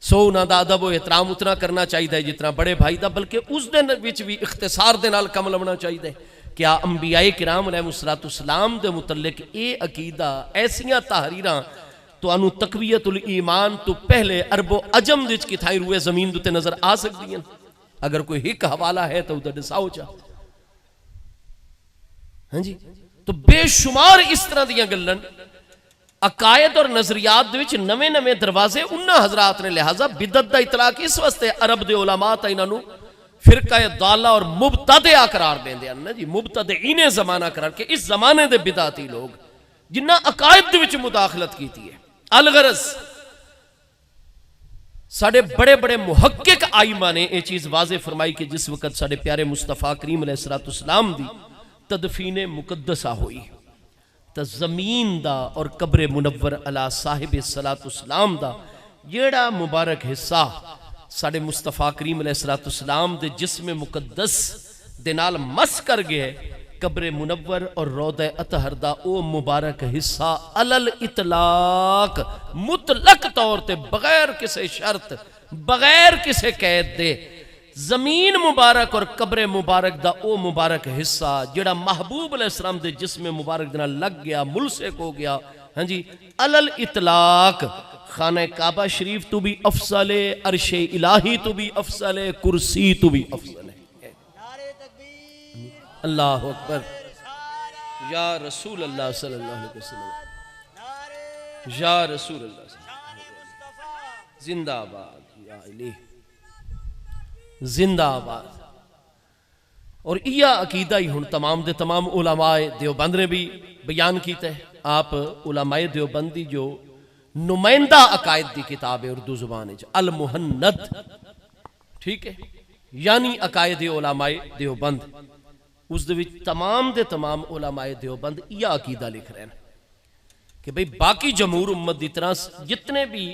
سو انہاں دا ادب و احترام اتنا کرنا چاہیے جتنا بڑے بھائی دا بلکہ اس دن وچ بھی اختصار دے نال کم لمنا چاہیے کیا انبیاء کرام علیہ السلام دے متعلق اے عقیدہ ایسیاں تحریراں تو انو تقویت الایمان تو پہلے عرب و عجم دچ کی تھائی روئے زمین دوتے نظر آ سکتی ہیں اگر کوئی ہک حوالہ ہے تو ادھر ڈساؤ چاہ ہاں جی تو بے شمار اس طرح دیاں گلن عقائد اور نظریات دوچ نوے نوے دروازے انہاں حضرات نے لہذا بدعت دا اطلاق اس واسطے عرب دے علماء تا انہوں فرقہ ضالہ اور مبتدعہ قرار دیں دے نا جی مبتدعین زمانہ قرار کے اس زمانے دے بدعتی لوگ جنہ عقائد دوچ مداخلت کیتی ہے الغرض ساڑھے بڑے بڑے محقق آئمہ نے یہ چیز واضح فرمائی کہ جس وقت ساڑھے پیارے مصطفیٰ کریم علیہ السلام دی تدفین مقدسہ ہوئی تا زمین دا اور قبر منور علی صاحب السلام دا جیڑا مبارک حصہ ساڑھے مصطفیٰ کریم علیہ السلام دے جسم مقدس دے نال مس کر گئے قبر منور اور روضہ اطہر دا او مبارک حصہ علل اطلاق مطلق طور تے بغیر کسے شرط بغیر کسے قید دے زمین مبارک اور قبر مبارک دا او مبارک حصہ جڑا محبوب علیہ السلام دے جسم مبارک دینا لگ گیا ملسک ہو گیا ہاں جی علل اطلاق خانہ کعبہ شریف تو بھی افضل ہے عرش الہی تو بھی افضل ہے کرسی تو بھی افضل ہے اللہ اکبر یا رسول اللہ صلی اللہ علیہ وسلم یا رسول اللہ صلی اللہ علیہ وسلم زندہ آباد یا الہ زندہ آباد اور یہ عقیدہ ہی ہن تمام دے تمام علماء دیوبند نے بھی بیان کیتا ہے آپ علماء دیوبندی جو نمائندہ عقائد دی کتاب ہے اردو زبان ہے المحند ٹھیک ہے یعنی عقائد علماء دیوبند، اس دے وچ تمام دے تمام علماء دیوبند یہ عقیدہ لکھ رہے ہیں کہ بھئی باقی جمہور امت دی طرح جتنے بھی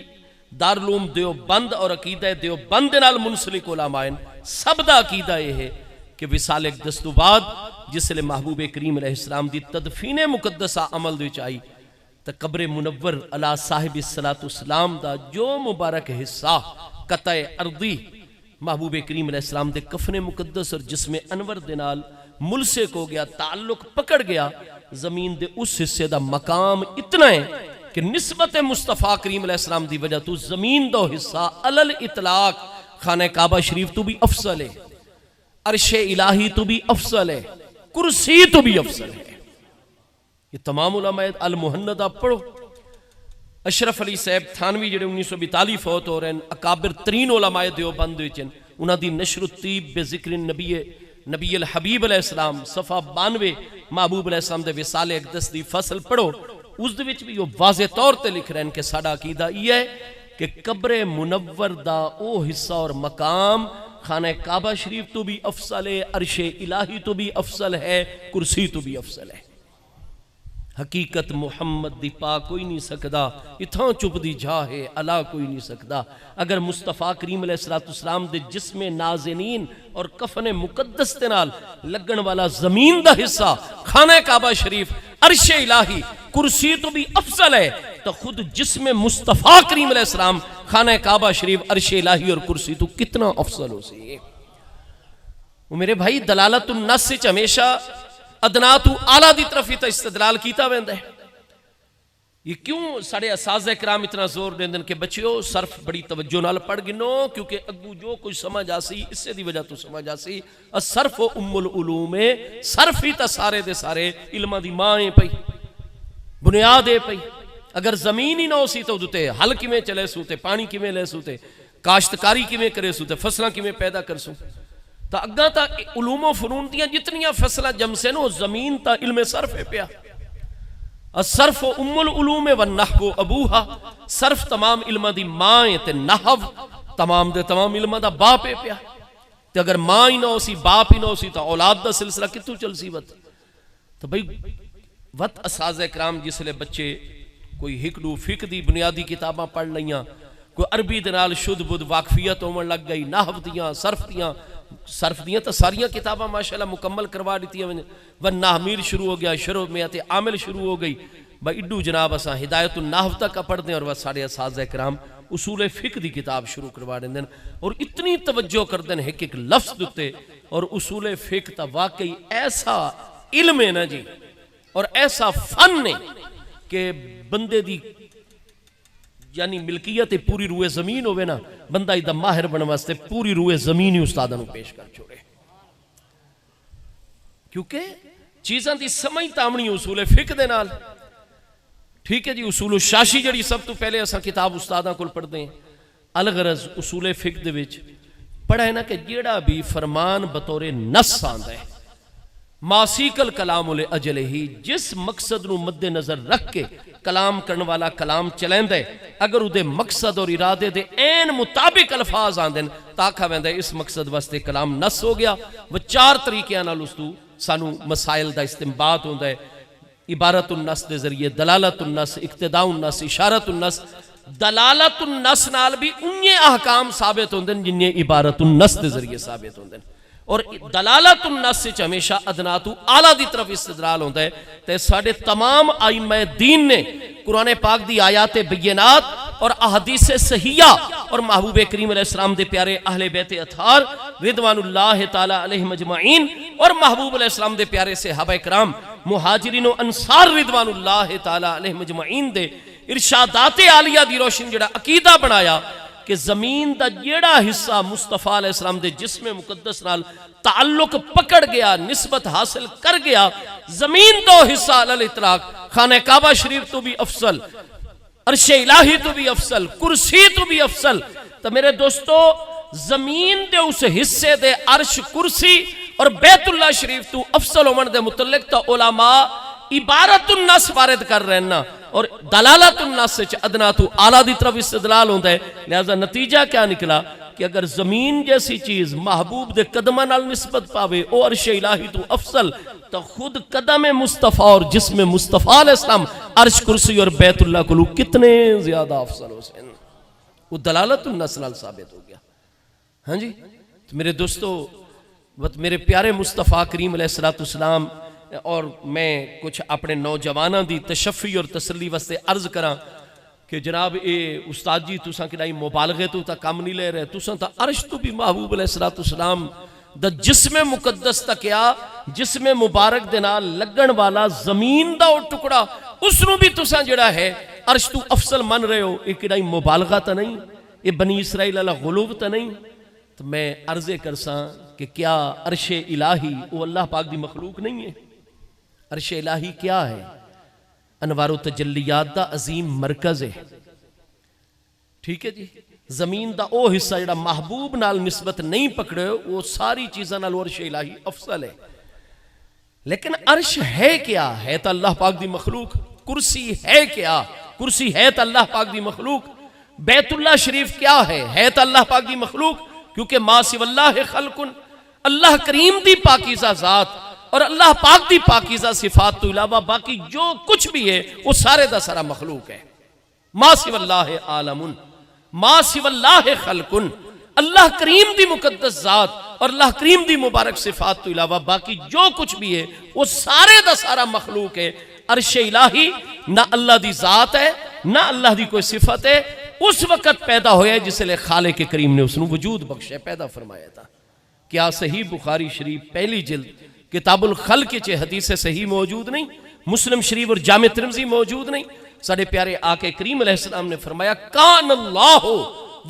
دارالعلوم دیوبند اور عقیدہ دیوبند دے نال منسلک علماء سب دا عقیدہ یہ ہے کہ وصال اقدس تو بعد جس لئے محبوب کریم علیہ السلام دی تدفین مقدسہ عمل دے چاہی تا قبر منور علی صاحب السلام دا جو مبارک حصہ قطع ارضی محبوب کریم علیہ السلام دے کفن مقدس اور جسم انور دے نال ملسک ہو گیا، تعلق پکڑ گیا، زمین دے اس حصے دا مقام اتنا ہے کہ نسبت مصطفیٰ کریم علیہ السلام دی وجہ تو زمین دا حصہ علل اطلاق خانہ کعبہ شریف تو بھی افضل ہے، عرش الہی تو بھی افضل ہے، کرسی تو بھی افضل ہے۔ یہ تمام علماء المہندہ پڑھو۔ اشرف علی صاحب تھانوی جڑے 1942 فوت ہو رہے ہیں، اکابر ترین علماء دیوبند وچن، انہاں دی نشر الطیب بذکر نبی الحبیب علیہ السلام صفحہ 92 محبوب علیہ السلام دے وصال اقدس دی فصل پڑھو، اس دے وچ بھی وہ واضح طور تے لکھ رہے ہیں کہ ساڈا عقیدہ یہ ہے کہ قبر منور دا او حصہ اور مقام خانہ کعبہ شریف تو بھی افضل ہے، عرش الہی تو بھی افضل ہے، کرسی تو بھی افضل ہے۔ حقیقت محمد دی پا کوئی نہیں سکدا، اتھاں چپ دی جا ہے علا کوئی نہیں سکدا۔ اگر مصطفیٰ کریم علیہ السلام دے جسم نازنین اور کفن مقدس دے نال لگن والا زمین دا حصہ خانہ کعبہ شریف، عرش الہی، کرسی تو بھی افضل ہے، تو خود جسم مصطفیٰ کریم علیہ السلام خانہ کعبہ شریف، عرش الہی اور کرسی تو کتنا افضل ہو سی۔ وہ میرے بھائی دلالت النص سے ہمیشہ ادنا تو اعلیٰ دی طرف ہی تا استدلال کیتا ویندہ ہے۔ یہ کیوں ساڑے اساتذہ کرام اتنا زور دیندن کہ بچیو صرف بڑی توجہ نال پڑھ گنو، کیونکہ اگو جو کچھ سمجھ آسی اس سے دی وجہ تو سمجھ آسی، صرف ام العلوم صرف ہی تا سارے دے سارے علمہ دی مائیں پئی، بنیادیں پئی۔ اگر زمین ہی نہ ہو سی تو دوتے حل کی میں چلے سوتے، پانی کی میں لے سوتے، کاشتکاری کی میں کرے سوتے، فصلہ کی میں پیدا کر سو تا اگاں تا علوم و فنون دیاں جتنیاں فصلہ جم سے نو زمین تا علم صرف ہے پیا۔ الصرف ام العلوم والنحو ابوہا، صرف تمام علمہ دی مائیں تے نحو تمام دے تمام علمہ دا باپ ہے پیا۔ تے اگر ماں ہی نہ ہو سی، باپ ہی نہ ہو سی تا اولاد دا سلسلہ کتوں چل سی وقت۔ تو بھئی وقت اساتذہ کرام جس لئے بچے کوئی ہکڑو فقہ دی بنیادی کتاباں پڑھ لیاں، کوئی عربی دنال شد بود واقفیت عمر لگ گئی، نحو دیاں، صرف دیاں تا ساریاں کتاباں ماشاءاللہ مکمل کروا دیتی ہیں، والنحمیر شروع ہو گیا، شروع میت عامل شروع ہو گئی، بھائی اڈو جناب اساں ہدایت النحو تک پڑھ دیں، اور وہ سارے اساتذہ کرام اصول فقہ دی کتاب شروع کروا دیں اور اتنی توجہ کر دیں ایک ایک لفظ دیتے، اور اصول فقہ تا واقعی ایسا علم ہے نا جی، اور ایسا فن ہے کہ بندے دی یعنی ملکیت پوری روئے زمین ہوئے نا، بندہ ایدہ ماہر بن واسطے پوری روئے زمین ہی استادہ نو پیش کر چھوڑے، کیونکہ چیزاں دی سمجھ تامنی اصول فقہ دے نال۔ ٹھیک ہے جی، اصول الشاشی جڑی سب تو پہلے اساں کتاب استاداں کل پڑھ دیں، الغرض اصول فقہ دے وچ پڑھا ہے نا کہ جیڑا بھی فرمان بطور نص آندہ ہے، ماسیکل کلام لے اجلے ہی، جس مقصد نو مد نظر رکھ کے کلام کرنے والا کلام چلیں دے، اگر وہ دے مقصد اور ارادے دے این مطابق الفاظ آن دیں تاکہ ویندے اس مقصد واسطے کلام نص ہو گیا۔ وہ چار طریقے نال اس تو سانو مسائل دا استنباط ہوندا ہے، عبارت النص دے ذریعے، دلالت النص، اقتداء النص، اشارت النص۔ دلالت النص نال بھی انہیں احکام ثابت ہوندن جنہیں عبارت النص دے ذریعے ثابت ہوندن، اور دلالت النص سے ہمیشہ ادنا تو اعلیٰ دی طرف استدلال ہوتا ہے۔ تے ساڑھے تمام ائمہ دین نے قرآن پاک دی آیات بینات اور احادیث صحیحہ اور محبوب کریم علیہ السلام دے پیارے اہل بیت اطہار رضوان اللہ تعالی علیہ مجمعین اور محبوب علیہ السلام دے پیارے صحابہ کرام مہاجرین و انصار رضوان اللہ تعالی علیہ مجمعین دے ارشادات عالیہ دی روشن جڑا عقیدہ بنایا کہ زمین دا جیڑا حصہ مصطفیٰ علیہ السلام دے جسم مقدس نال تعلق پکڑ گیا، نسبت حاصل کر گیا، زمین دو حصہ علی اطلاق، خانہ کعبہ شریف تو بھی افضل، عرش الہی تو بھی افضل، کرسی تو بھی افضل۔ تو میرے دوستو زمین دے اس حصے دے عرش، کرسی اور بیت اللہ شریف تو افضل عمر دے متعلق تا علماء عبارت النص وارد کر رہے ہیں اور دلالت النص سے ادنا تو اعلیٰ دی طرف استدلال ہوتا ہے۔ لہذا نتیجہ کیا نکلا کہ اگر زمین جیسی چیز محبوب دے قدمہ نال نسبت پاوے او عرش الہی تو افضل، تو خود قدم مصطفیٰ اور جسم مصطفیٰ علیہ السلام عرش کرسی اور بیت اللہ کلو کتنے زیادہ افضل ہو سن، وہ دلالت النسل ثابت ہو گیا۔ ہاں جی، تو میرے دوستو، میرے پیارے مصطفیٰ کریم علیہ السلام، اور میں کچھ اپنے نوجوانوں دی تشفی اور تسلی واسطے عرض کراں کہ جناب اے استاد جی تساں کدائی مبالغے تو تا کم نہیں لے رہے، تساں تا عرش تو بھی محبوب علیہ السلام دا جسم مقدس تا کیا، جسم مبارک دے نال لگن والا زمین دا او ٹکڑا اس نو بھی تساں جڑا ہے عرش تو افضل من رہے ہو، یہ کدائی مبالغہ تا نہیں، یہ بنی اسرائیل اللہ غلوب تا نہیں۔ تو میں عرضے کرساں کہ کیا عرش الہی وہ اللہ پاک دی مخلوق نہیں ہے؟ عرش الہی کیا ہے؟ انوار و تجلیات دا عظیم مرکز ہے، ٹھیک ہے جی۔ زمین دا او حصہ جڑا محبوب نال نسبت نہیں پکڑے وہ ساری چیزاں نال عرش الہی افضل ہے، لیکن عرش ہے کیا؟ ہے تا اللہ پاک دی مخلوق۔ کرسی ہے کیا؟ کرسی ہے تا اللہ پاک دی مخلوق۔ بیت اللہ شریف کیا ہے تا اللہ پاک دی مخلوق، کیونکہ ما سوی اللہ خلق، اللہ کریم دی پاکیزہ ذات اور اللہ پاک دی پاکیزہ صفات تو علاوہ باقی جو کچھ بھی ہے وہ سارے دا سارا مخلوق ہے۔ ما سوی اللہ عالم، ما سوی اللہ خلق، اللہ کریم دی مقدس ذات اور اللہ کریم دی مبارک صفات تو علاوہ باقی جو کچھ بھی ہے وہ سارے دا سارا مخلوق ہے۔ عرش الہی نہ اللہ دی ذات ہے نہ اللہ دی کوئی صفت ہے، اس وقت پیدا ہویا ہے جس لئے خالق کریم نے اس نے وجود بخشے پیدا فرمایا تھا۔ کیا صحیح بخاری شریف پہلی جلد کتاب الخلق چے حدیث صحیح موجود نہیں، مسلم شریف اور جامع ترمذی موجود نہیں؟ ساڑھے پیارے آقا کریم علیہ السلام نے فرمایا کان اللہ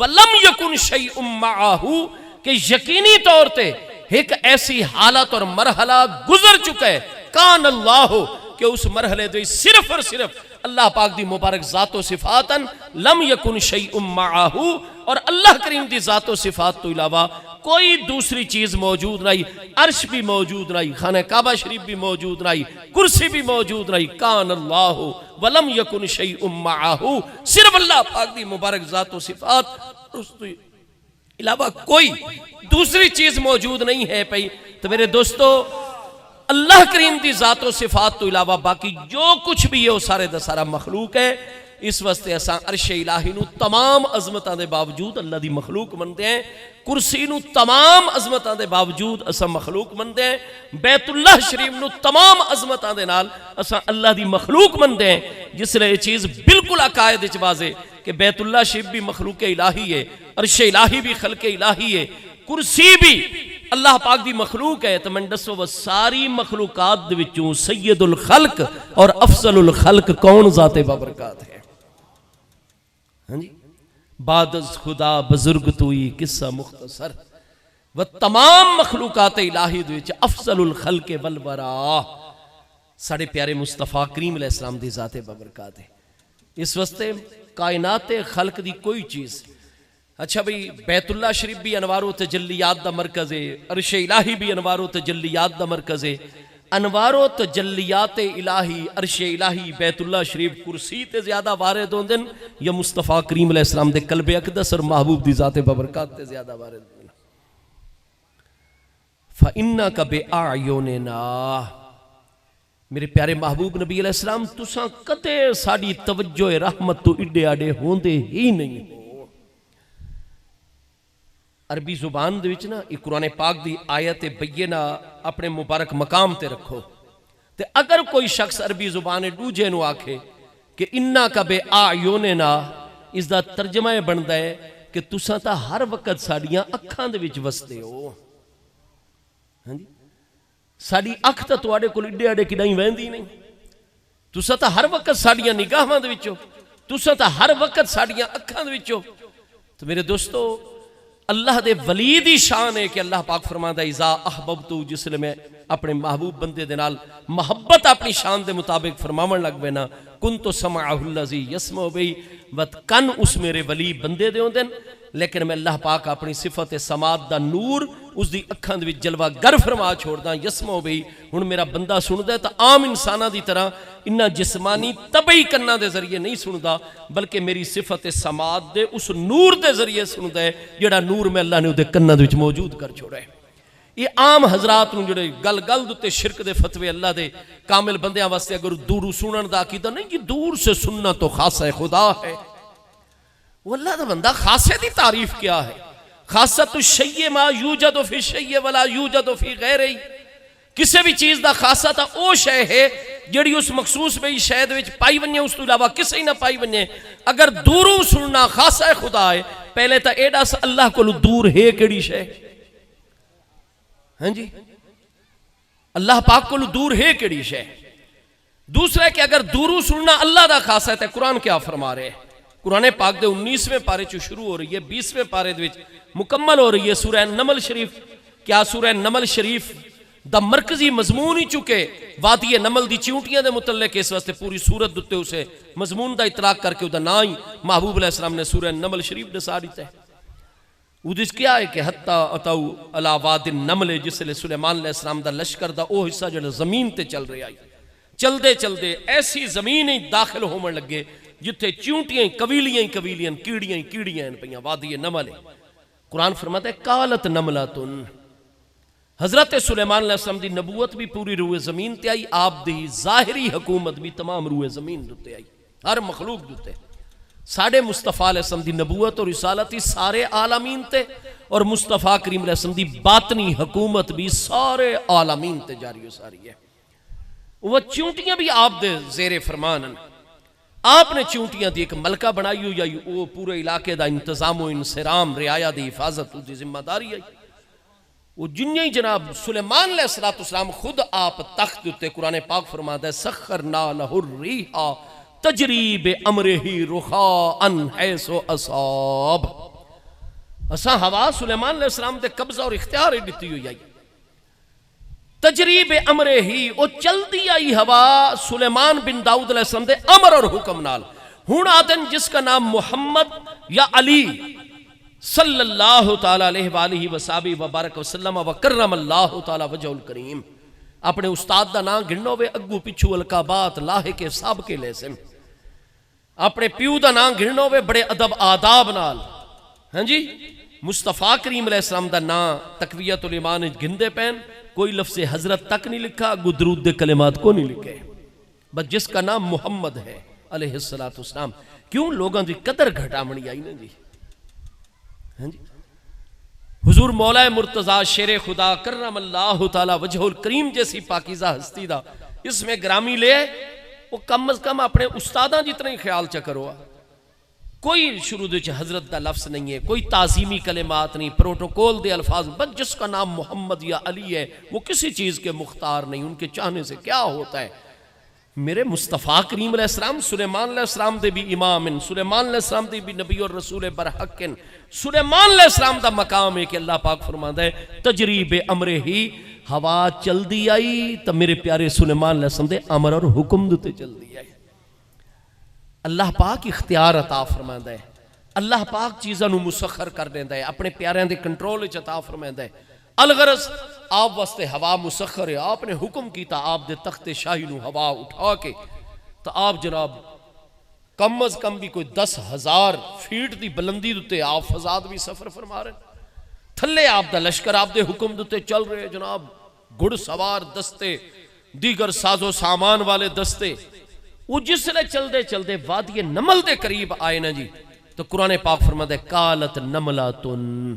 ولم یکن شیء معاہو، کہ یقینی طور تے ایک ایسی حالت اور مرحلہ گزر چکا ہے، کان اللہ، کہ اس مرحلے دے صرف اور صرف اللہ پاک دی مبارک ذات و صفاتاً لم یکن شیء معاہو، اور اللہ کریم دی ذات و صفات تو علاوہ کوئی دوسری چیز موجود نہیں، عرش بھی موجود نہیں، خانہ کعبہ شریف بھی موجود نہیں، کرسی بھی موجود نہیں۔ کان اللہ ولم یکن شیء معاہو، صرف اللہ پاک دی مبارک ذات و صفات، اس تو علاوہ کوئی دوسری چیز موجود نہیں ہے پئی۔ تو میرے دوستو، اللہ کریم دی ذات و صفات تو علاوہ باقی جو کچھ بھی ہے وہ سارے دا سارا مخلوق ہے۔ اس واسطے اساں عرش الہی نو تمام عظمتاں دے باوجود اللہ دی مخلوق مندے ہیں، کرسی نو تمام عظمتاں دے باوجود اساں مخلوق مندے ہیں، بیت اللہ شریف نو تمام عظمتاں دے نال اساں اللہ دی مخلوق مندے ہیں، جس لئے یہ چیز بالکل عقائد وچ واضح کہ بیت اللہ شریف بھی مخلوق الہی ہے، عرش الہی بھی خلق الہی ہے، کرسی بھی اللہ پاک دی مخلوق ہے۔ تو من دسو وہ ساری مخلوقات دے وچوں سید الخلق اور افضل الخلق کون ذات بابرکات ہے؟ ہاں جی، بعد از خدا بزرگ توئی قصہ مختصر، وہ تمام مخلوقات الہی دے وچ افضل الخلق والورا ساڑھے پیارے مصطفیٰ کریم علیہ السلام دی ذات بابرکات ہے۔ اس واسطے کائنات خلق دی کوئی چیز، اچھا بھئی بیت اللہ شریف بھی انوار و تجلیات دا مرکز ہے، عرش الہی بھی انوار و تجلیات دا مرکز ہے، انوار و تجلیات الہی عرش الہی بیت اللہ شریف کرسی تے زیادہ وارد ہوں دن یا مصطفیٰ کریم علیہ السلام دے قلب اقدس اور محبوب دی ذات بابرکات تے زیادہ وارد ہوں؟ فَإِنَّكَ بِأَعْيُنِنَا، میرے پیارے محبوب نبی علیہ السلام تساں کتے ساڑی توجہ رحمت تو اڈے آڈے ہوندے ہی نہیں ہو۔ عربی زبان دے وچ نا یہ قرآن پاک دی آیت بینہ اپنے مبارک مقام تے رکھو، تے اگر کوئی شخص عربی زبان ڈوجے نو آکھے کہ انکا بے اعیوننا، اس دا ترجمہ بندا ہے کہ تساں تا ہر وقت ساڑیاں اکھاں دے وچ وستے ہو۔ ہاں جی، ساڑی اکھ تا تواڈے کول اڈے اڈے کڈائیں ویندی نہیں، تساں تا ہر وقت ساڑیاں نگاہاں دے وچ ہو، تساں تا ہر وقت ساڑیاں اکھاں دے وچ ہو۔ تو میرے دوستو، اللہ دے ولی دی شان ہے کہ اللہ پاک فرماتا ہے اذا احببتو، جس لئے میں اپنے محبوب بندے دے نال محبت اپنی شان دے مطابق فرماون لگ پے نا کنت سمعہ الذی یسمع بہ وت کن اس میرے ولی بندے دے ہوندے لیکن میں اللہ پاک اپنی صفت سماعت دا نور اس دی اکھاں دے وچ جلوہ گر فرما چھوڑدا یسمع بہ ہن میرا بندہ سندا ہے تا عام انساناں دی طرح انہاں جسمانی طبعی کناں دے ذریعے نہیں سندا بلکہ میری صفت سماعت دے اس نور دے ذریعے سندا ہے جڑا نور میں اللہ نے اودے کناں دے وچ موجود کر چھوڑا ہے۔ یہ عام حضرات نوں جڑے گل گل دے شرک دے فتوے اللہ دے کامل بندیاں واسطے اگر دورو سنن دا عقیدہ نہیں کہ دور سے سننا تو خاصہ خدا ہے، وہ اللہ دا بندہ خاصے دی تعریف کیا ہے؟ خاصت الشیء ما یوجد فی الشیء ولا یوجد فی غیرہ، کسی بھی چیز دا خاصہ تا او شے ہے جڑی اس مخصوص بھئی شے دے وچ پائی ونجے اس تو علاوہ کسے نہ پائی ونجے۔ اگر دوروں سننا خاصہ خدا ہے پہلے تا ایڈا سا اللہ کو دور ہے کیڑی شے؟ ہاں جی اللہ پاک کو دور ہے کیڑی شے؟ دوسرا ہے کہ اگر دوروں سننا اللہ دا خاصہ ہے تو قرآن کیا فرما رہے ہیں؟ قرآن پاک دے 19ویں پارے چو شروع ہو رہی ہے 20ویں پارے دے وچ مکمل ہو رہی ہے سورہ نمل شریف۔ کیا سورہ نمل شریف دا مرکزی مضمون ہی چکے وادی نمل دی چیونٹیاں دے متعلق اس واسطے پوری سورت دتے اسے مضمون دا اطلاق کر کے دا نا ہی محبوب علیہ السلام نے سورہ نمل شریف دسا دیتا ہے۔ ادھس کیا ہے کہ حتی اتاو علی واد النمل جس لئے سلیمان علیہ السلام دا لشکر دا او حصہ جو زمین تے چل رہے آئی، چل دے ایسی زمین ہی داخل ہومن لگے جتے چیونٹیاں قبیلیاں کیڑیاں پہیاں وادی نمل۔ قرآن فرماتا ہے قالت نملاتن، حضرت سلیمان علیہ السلام دی نبوت بھی پوری روئے زمین تے آئی، آپ دی ظاہری حکومت بھی تمام روئے زمین دتے آئی، ہر مخلوق دتے۔ ساڑھے مصطفیٰ علیہ السلام دی نبوت اور رسالتی سارے عالمین تے اور مصطفیٰ کریم علیہ السلام دی باطنی حکومت بھی سارے عالمین تے جاری ہو ساری ہے۔ وہ چونٹیاں بھی آپ دے زیر فرمانن، آپ نے چونٹیاں دی ایک ملکہ بنائی ہو یا وہ پورے علاقے دا انتظام و انسرام رعایا دی حفاظت دی ذمہ داری ہے۔ وہ جنہی جناب سلیمان علیہ السلام خود آپ تخت دیتے قرآن پاک فرماتا ہے سخرنا لہ الریح تجریب امرہی رخاءن حیث و اصاب، اساں ہوا سلیمان علیہ السلام دے قبضہ اور اختیار دیتی ہوئی آئی، تجریب امرہی او چل دی آئی ہوا سلیمان بن داؤد علیہ السلام دے امر اور حکم نال۔ ہون آدن جس کا نام محمد یا علی صلی اللہ تعالیٰ علیہ وآلہ وسابہ وبارک وسلم وکرم اللہ تعالیٰ وجہ الکریم، اپنے استاد دا نام گھنو وے اگو پچھو القابات لاہے کے ساب کے لیسن، اپنے پیو دا نام گھنو وے بڑے ادب آداب نال، ہاں جی مصطفیٰ کریم علیہ السلام دا نام تقویت الایمان گھندے پین، کوئی لفظ حضرت تک نہیں لکھا، اگو درود دے کلمات کو نہیں لکھے، بس جس کا نام محمد ہے علیہ السلام۔ کیوں لوگاں دی قدر گھٹا منی آئی نا جی، ہاں جی حضور مولا مرتضیٰ شیر خدا کرم اللہ تعالی وجہ الکریم جیسی پاکیزہ ہستی دا اس میں گرامی لے وہ کم از کم اپنے استاداں جتنا ہی خیال چکروا، کوئی شروع دے حضرت دا لفظ نہیں ہے، کوئی تعظیمی کلمات نہیں، پروٹوکول دے الفاظ، بس جس کا نام محمد یا علی ہے وہ کسی چیز کے مختار نہیں، ان کے چاہنے سے کیا ہوتا ہے۔ میرے مصطفیٰ کریم علیہ السلام سلیمان علیہ السلام دے بھی امام، سلیمان علیہ السلام دے بھی نبی اور رسول برحق، سلیمان علیہ السلام دا مقام ہے کہ اللہ پاک فرماتا ہے تجریب امر ہی ہوا چل دی آئی تو میرے پیارے سلیمان علیہ السلام دے امر اور حکم دے چل دی آئی۔ اللہ پاک اختیار عطا فرماتا ہے، اللہ پاک چیزاں نو مسخر کر دیتا ہے، اپنے پیاریاں دے کنٹرول عطا فرماتا ہے۔ الغرض آپ واسطے ہوا مسخر ہے، آپ نے حکم کیتا آپ دے تخت شاہی نو ہوا اٹھا کے تو آپ جناب کم از کم بھی کوئی 10,000 فیٹ دی بلندی دوتے آپ فضاد بھی سفر فرما رہے ہیں، تھلے آپ دا لشکر آپ دے حکم دوتے چل رہے جناب، گھڑ سوار دستے دیگر ساز و سامان والے دستے، وہ جس لئے چل دے وادی نمل دے قریب آئے نا جی تو قرآن پاک فرماتا ہے قالت نملاتن،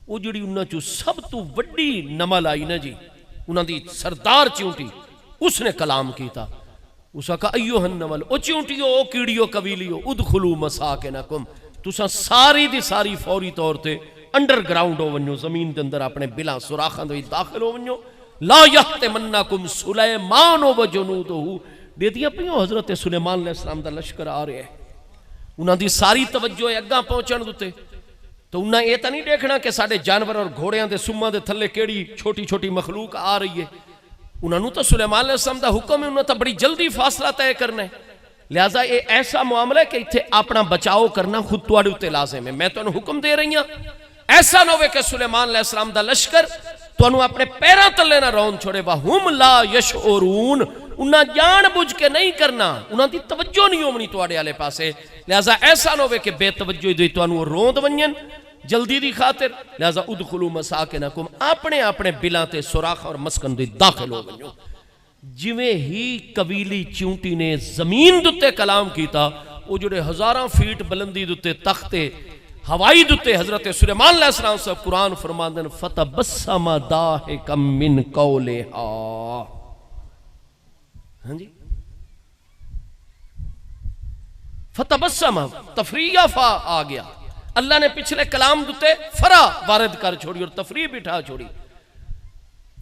وہ جڑی انہاں چو سب تو وڈی نمل آئی نا جی انہاں دی سردار چونٹی، اس نے کلام کیتا، اس نے کہا ایوہ النمل، او چونٹیو او کیڑیو قبیلیو ادخلو مساکنکم، تساں ساری دی ساری فوری طور تے انڈر گراؤنڈ ہو ونیو، زمین دے اندر اپنے بلا سراخاں دے داخل ہو ونیو، لا یحتمنکم سلیمان و جنودہو، دے دیا پیوں حضرت سلیمان علیہ السلام دا لشکر آ رہے ہیں، انہاں دی ساری توجہ ہے اگاں پہنچن دوتے، تو انہاں یہ تو نہیں دیکھنا کہ ساڑھے جانور اور گھوڑیاں دے سمہ دے تھلے کیڑی چھوٹی چھوٹی مخلوق آ رہی ہے. انہوں نے تو سلیمان علیہ السلام دا حکم ہے، انہوں نے تو بڑی جلدی فاصلہ طے کرنا ہے. لہٰذا یہ ایسا معاملہ ہے کہ اتھے اپنا بچاؤ کرنا خود تواڈے اُتے لازم ہے. میں تو انہوں حکم دے رہی ہوں ایسا نہ ہوئے کہ سلیمان علیہ السلام دا لشکر تو انہوں اپنے پیران تلے نہ رون چھوڑے. وَهُمْ لَا يَشْعُرُونَ انہاں جان بجھ کے نہیں کرنا، انہاں دی توجہ نہیں ہونی تواڈے والے پاسے. لہٰذا ایسا نہ ہوئے کہ بے توجہ دی تو انہوں روند ونجن جلدی دی خاطر. لہٰذا ادخلوا مساکنکم اپنے اپنے بلاں تے سوراخ اور مسکن دی داخل ہو ونجو. جویں ہی قبیلی چونٹی نے زمین دتے کلام کیتا، وہ جڑے ہزاراں فیٹ بلندی دتے تختے ہوائی دتے حضرت سلیمان علیہ السلام سے قرآن فرماندن فتبسم ضاحکا من قولہا. ہاں جی فتبسم تفریح فا آ گیا. اللہ نے پچھلے کلام دتے فرا وارد کر چھوڑی اور تفریح بٹھا چھوڑی.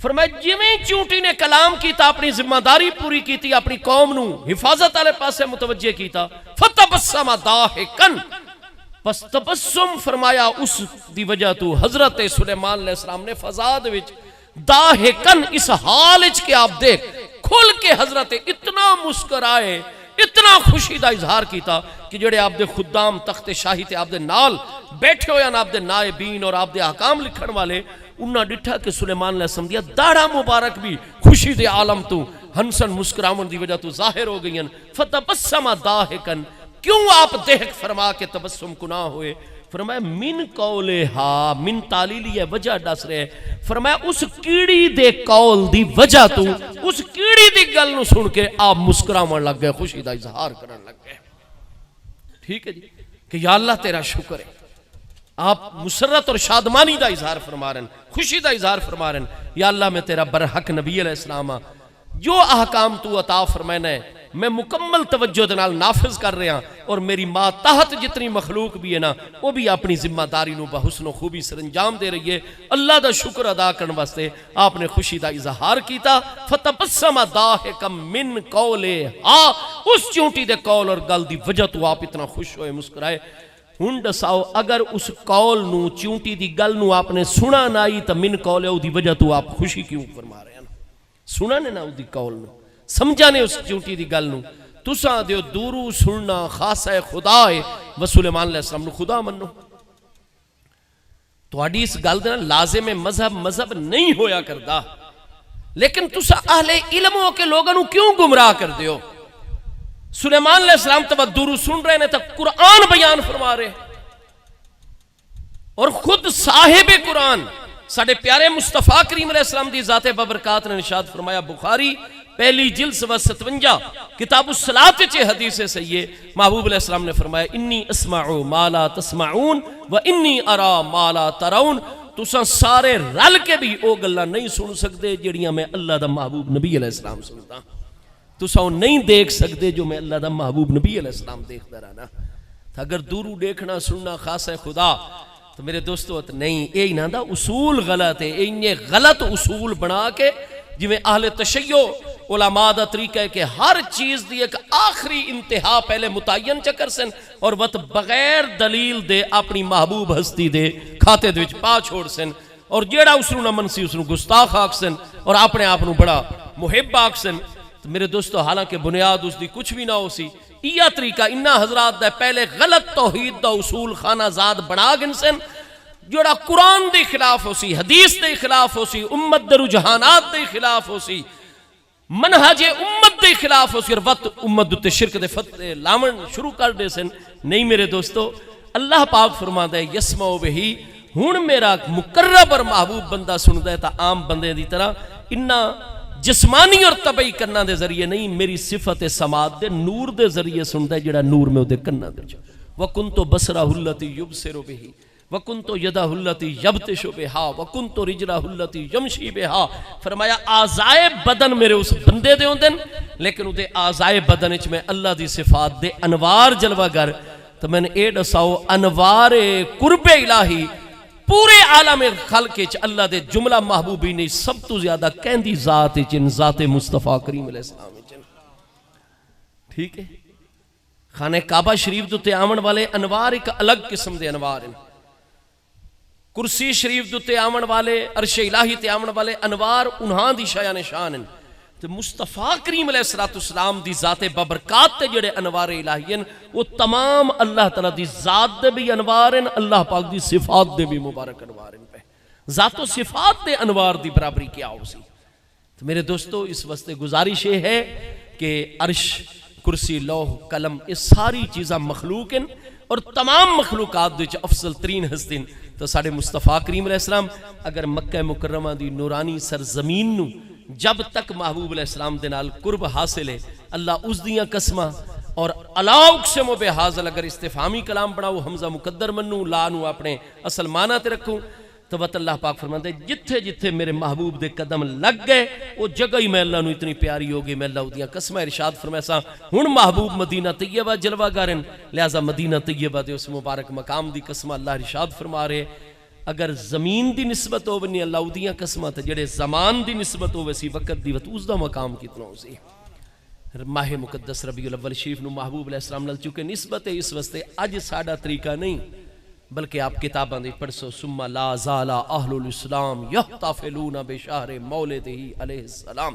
فرمایا جویں چونٹی نے کلام کیتا اپنی ذمہ داری پوری کیتی، اپنی قوم نو حفاظت والے پاسے متوجہ کیتا. فتبسم ضاحکا پس تبسم فرمایا اس دی وجہ تو حضرت سلیمان علیہ السلام نے فضاد وچ ضاحکن اس حال وچ کہ آپ دیکھ کھل کے حضرت اتنا مسکرائے، اتنا خوشی دا اظہار کیتا کہ جڑے آپ دے خدام تخت شاہی تے آپ دے نال بیٹھے ہوئے آپ دے نائبین اور آپ دے احکام لکھن والے انہاں ڈٹھا کہ سلیمان علیہ السلام دیا داڑھا مبارک بھی خوشی دے عالم تو ہنسن مسکراون دی وجہ تو ظاہر ہو گئیں. فتبسم ضاحکن کیوں آپ دیکھ فرما کے تبسم کنا ہوئے؟ فرمایا من قولہا من تعلیلی ہے وجہ ڈس رہے. فرمایا اس کیڑی دے قول دی وجہ تو اس کیڑی دی گل نو سن کے آپ مسکراون لگ گئے، خوشی دا اظہار کرن لگ گئے. ٹھیک ہے جی کہ یا اللہ تیرا شکر ہے. آپ مسرت اور شادمانی دا اظہار فرما رہے ہیں، خوشی دا اظہار فرما رہے ہیں. یا اللہ میں تیرا برحق نبی علیہ السلام جو احکام تو عطا فرمائنا ہے میں مکمل توجہ دنال نافذ کر رہے ہیں، اور میری ماں تحت جتنی مخلوق بھی ہے نا وہ بھی اپنی ذمہ داری نو بحسن و خوبی سر انجام دے رہی ہے. اللہ دا شکر ادا کرنے واسطے آپ نے خوشی دا اظہار کیتا. فتبسم ضاحکا من قولہا اس چونٹی دے قول اور گل دی وجہ تو آپ اتنا خوش ہوئے مسکرائے. ہن دساؤ اگر اس قول نو چونٹی دی گل نو آپ نے سنا نہ آئی تو من قولہا دی وجہ تو آپ خوشی کیوں فرما رہے ہیں؟ سنا نے نا دی قول نو، سمجھا نے اس چونٹی دی گل نو. تساں دیو دورو سننا خاصہ خدا ہے و سلیمان علیہ السلام نو خدا منو. تو اس گل دینا لازم مذہب نہیں ہویا کردا، لیکن تساں اہل علم ہو کے لوگوں نو کیوں گمراہ کر دیو؟ سلیمان علیہ السلام تو دورو سن رہے ہیں تو قرآن بیان فرما رہے اور خود صاحب قرآن ساڑھے پیارے مصطفیٰ کریم علیہ السلام دی ذات ببرکات نے ارشاد فرمایا. بخاری پہلی جلد 57 کتاب الصلاۃ چے حدیث سے یہ محبوب علیہ السلام نے فرمایا انی اسمع ما لا تسمعون و انی ارا ما لا ترون. تساں سارے رل کے بھی او گلاں نہیں سن سکتے جڑیاں میں اللہ دا محبوب نبی علیہ السلام سنتا. تساں نہیں دیکھ سکتے جو میں اللہ دا محبوب نبی علیہ السلام دیکھتا رہنا. اگر دورو دیکھنا سننا خاص ہے خدا تو میرے دوستو نہیں، اے نہ دا اصول غلط ہے. اے غلط اصول بنا کے جویں اہل تشیع علماء دا طریقہ ہے کہ ہر چیز دی ایک آخری انتہا پہلے متعین چکر سن اور وقت بغیر دلیل دے اپنی محبوب ہستی دے کھاتے دے وچ پا چھوڑ سن، اور جیڑا اس نو نہ منسی اس نو گستاخ آکھ سن اور اپنے آپ نو بڑا محب آکھ سن. تو میرے دوستو حالانکہ بنیاد اس دی کچھ بھی نہ ہو سی، یہ طریقہ انہا حضرات دا پہلے غلط توحید دا اصول خانہ زاد بنا گن سن جوڑا قرآن دے خلاف ہو سی، حدیث دے خلاف ہو سی، امت دے رجحانات دے خلاف ہو سی، منہج امت دے خلاف ہو سی، اور وقت امت دے شرک دے فتح لامن شروع کر دے سن. نہیں میرے دوستو، اللہ پاک فرما دے یسمعو بہی ہون میرا مقرب اور محبوب بندہ سن دے تا عام بندے دی طرح انہا جسمانی اور طبعی کرنا دے ذریعے نہیں، میری صفت سماعت دے نور دے ذریعے سنتا ہے جڑا نور میں دے کرنا دے جو. وَكُنْتُ بَصْرَهُ الَّتِي يُبْصِرُ بِهِ وَكُنْتُ يَدَهُ الَّتِي يَبْطِشُ بِهَا وَكُنْتُ رِجْلَهُ الَّتِي يَمْشِي بِهَا. فرمایا اعضائے بدن میرے اس بندے دے ہوندن، لیکن وہ اعضائے بدن وچ میں اللہ دی صفات دے انوار جلوہ گر. تو میں نے اے دساؤ انوار قرب الہی پورے عالم خلق چ اللہ دے جملہ محبوبی نے سب تو زیادہ کہندی ذات چن ذات مصطفیٰ کریم علیہ السلام چن. ٹھیک ہے، خانہ کعبہ شریف تو تے آمن والے انوار ایک الگ قسم دے انوار ہیں. کرسی شریف دے آمن والے عرش الہی تے آمن والے انوار انہاں دی شایان شان ہیں تے مصطفیٰ کریم علیہ السلام دی ذات ببرکات تے جڑے انوار الہی ہیں وہ تمام اللہ تعالیٰ دی ذات دے بھی انوار ہیں، اللہ پاک دی صفات دے بھی مبارک انوار ہیں پہ ذات و صفات دے انوار دی برابری کیا ہو سی۔ تو میرے دوستو اس واسطے گزارش یہ ہے کہ عرش کرسی لوح قلم اس ساری چیزاں مخلوق ہیں اور تمام مخلوقات دے افضل ترین ہستیں تو ساڑھے مصطفیٰ کریم علیہ السلام اگر مکہ مکرمہ دی نورانی سرزمین نو جب تک محبوب علیہ السلام دے نال قرب حاصل ہے اللہ اس دیاں قسمہ اور الا اقسم بہذا اگر استفہامی کلام بناؤ حمزہ مقدر منو لا نو اپنے اصل معنی تے رکھوں تو بات اللہ پاک فرماتے ہیں جتھے جتھے میرے محبوب دے قدم لگ گئے وہ جگہ ہی میں اللہ نو اتنی پیاری ہوگی میں اللہ دیاں قسمہ ارشاد فرمایا سا ہن محبوب مدینہ طیبہ جلوہ گارن لہذا مدینہ طیبہ دے اس مبارک مقام دی قسمہ اللہ ارشاد فرما رہے اگر زمین دی نسبت ہو بنی اللہ دیاں قسمہ تے جڑے زمان دی نسبت ہو ویسی وقت دی اس دا مقام کتنا ہو سی ماہ مقدس ربیع الاول شریف نو محبوب علیہ السلام نال چونکہ نسبت ہے اس واسطے اج ساڈا طریقہ نہیں بلکہ آپ کتاباں دے پڑھ سو ثم لا زال اہل الاسلام یحتفلون بشہر مولدہ علیہ السلام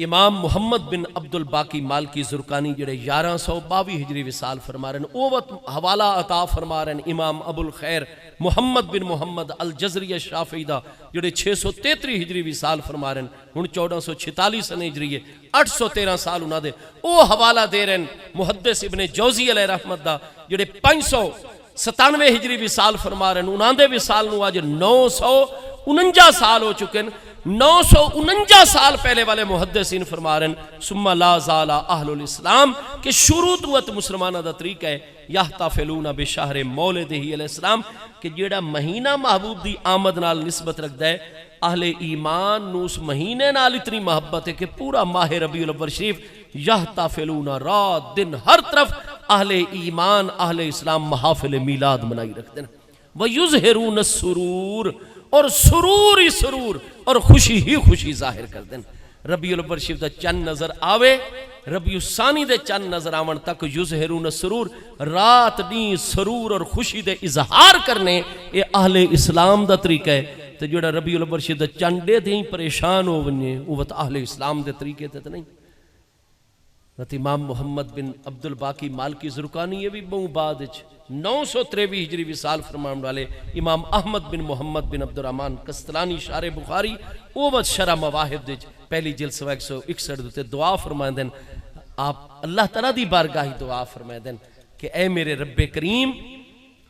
امام محمد بن عبد الباقی مالکی زرقانی جڑے 1122 ہجری وصال فرما رہے ہیں اوت حوالہ عطا فرما رہے ہیں امام ابو الخیر محمد بن محمد الجزری الشافعی دا جڑے 633 ہجری وصال فرما رہے ہیں ہن 1446 سن ہجری ہے 813 سال انہاں دے او حوالہ دے رہے ہیں محدث ابن جوزی علیہ رحمت دا جڑے 597 ہجری وصال فرما رہے ہیں انہاں دے وصال نو آج 949 سال ہو چکے ہیں 949 سال پہلے والے محدثین فرما رہے ہیں ثم لا زال اہل الاسلام کہ شروع توت مسلمانہ دا طریقہ ہے یحتفلون بشہر مولدہ علیہ السلام کہ جیڑا مہینہ محبوب دی آمد نال نسبت رکھ دے اہل ایمان نو اس مہینے نال اتنی محبت ہے کہ پورا ماہ ربیع الاول شریف یحتفلون رات دن ہر طرف اہل ایمان اہل اسلام محافل میلاد منائی رکھتے ہیں وَيُظْهِرُونَ السُّرُورِ اور سرور ہی سرور اور خوشی ہی خوشی ظاہر کر دیں ربیع الاول شریف دا چند نظر آوے ربیع الثانی دے چند نظر آون تک یظہرون السرور رات نہیں سرور اور خوشی دے اظہار کرنے اے اہل اسلام دا طریقہ ہے تو جوڑا ربیع الاول شریف دا چندے دیں پریشان ہو ونجے وہ اہل اسلام دے طریقے تے نہیں امام محمد بن عبد الباقی مالکی زرقانی یہ بھی بہت بعد 953 ہجری وصال فرمان والے امام احمد بن محمد بن عبد الرحمن قسطلانی شارح بخاری اوت شرح مواہب دے پہلی جلد 161 دوتے دعا فرمائیں دیں آپ اللہ تعالیٰ دی بارگاہی دعا فرمائیں دیں کہ اے میرے رب کریم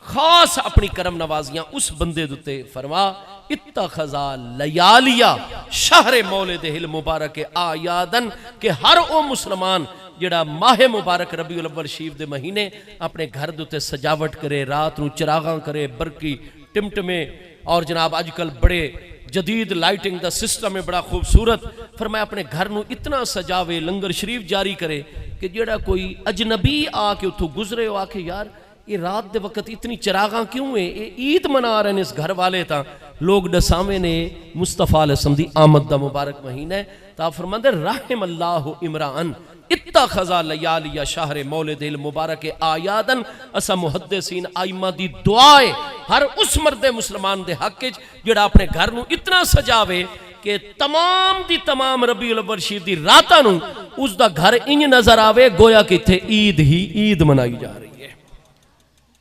خاص اپنی کرم نوازیاں اس بندے دوتے فرما اتخذا لیالیا شہر مولدہ المبارک آیادن کہ ہر او مسلمان جڑا ماہ مبارک ربیع الاول شریف دے مہینے اپنے گھر دوتے سجاوٹ کرے رات نو چراغاں کرے برقی ٹمٹمے اور جناب آج کل بڑے جدید لائٹنگ دا سسٹم ہے بڑا خوبصورت فرمایا اپنے گھر نو اتنا سجاوے لنگر شریف جاری کرے کہ جڑا کوئی اجنبی آ کے اتھو گزرے ہو آ کے یار یہ رات دے وقت اتنی چراغاں کیوں ہیں یہ عید منا رہے ہیں اس گھر والے تا لوگ ڈسامے نے مصطفیٰ علیہ السلام دی آمد دا مبارک مہینہ ہے تا فرماندے رحم اللہ عمران اتخذا لیالی شہر مولد المبارک آیادن اسا محدثین آئمہ دی دعائے ہر اس مرد مسلمان دے حق جڑا اپنے گھر نو اتنا سجاوے کہ تمام دی تمام ربیع الاول شریف دی راتاں نو اس دا گھر انج نظر آوے گویا کہ تھے عید ہی عید منائی جا رہی ہے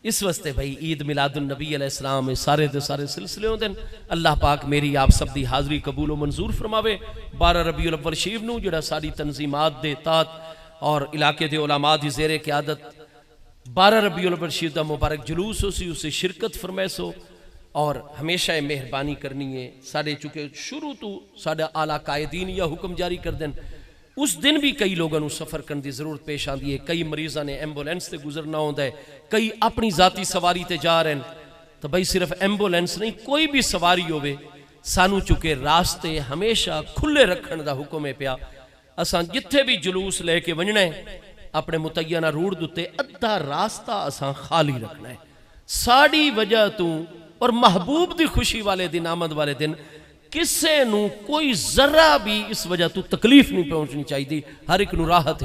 اس واسطے بھائی عید میلاد النبی علیہ السلام سارے دے سارے سلسلے ہوں دن اللہ پاک میری آپ سب دی حاضری قبول و منظور فرماوے 12 ربیع الاول شریف نو جڑا ساری تنظیمات دے تحت اور علاقے دے علماء دی زیر قیادت 12 ربیع الاول شریف دا مبارک جلوس ہو سی اسے شرکت فرمائے سو اور ہمیشہ مہربانی کرنی ہے ساڑھے چونکہ شروع تو ساڑھے اعلیٰ قائدین یا حکم جاری کر دیں اس دن بھی کئی لوگوں نے سفر کرنے دی ضرورت پیش آن دی ہے کئی مریضاں نے ایمبولینس تے گزرنا ہوتا ہے کئی اپنی ذاتی سواری تے جا رہے ہیں تو بھئی صرف ایمبولینس نہیں کوئی بھی سواری ہوئے سانو چکے راستے ہمیشہ کھلے رکھن دا حکم ہے پیا اسان جتھے بھی جلوس لے کے ونجنا ہے اپنے متعینہ روڑ دوتے ادھا راستہ اسان خالی رکھنا ہے ساڑی وجہ تو اور محبوب دی خوشی والے دن آمد والے دن کسے نو کوئی ذرہ بھی اس وجہ تو تکلیف نہیں پہنچنی چاہیے دی ہر ایک نو راحت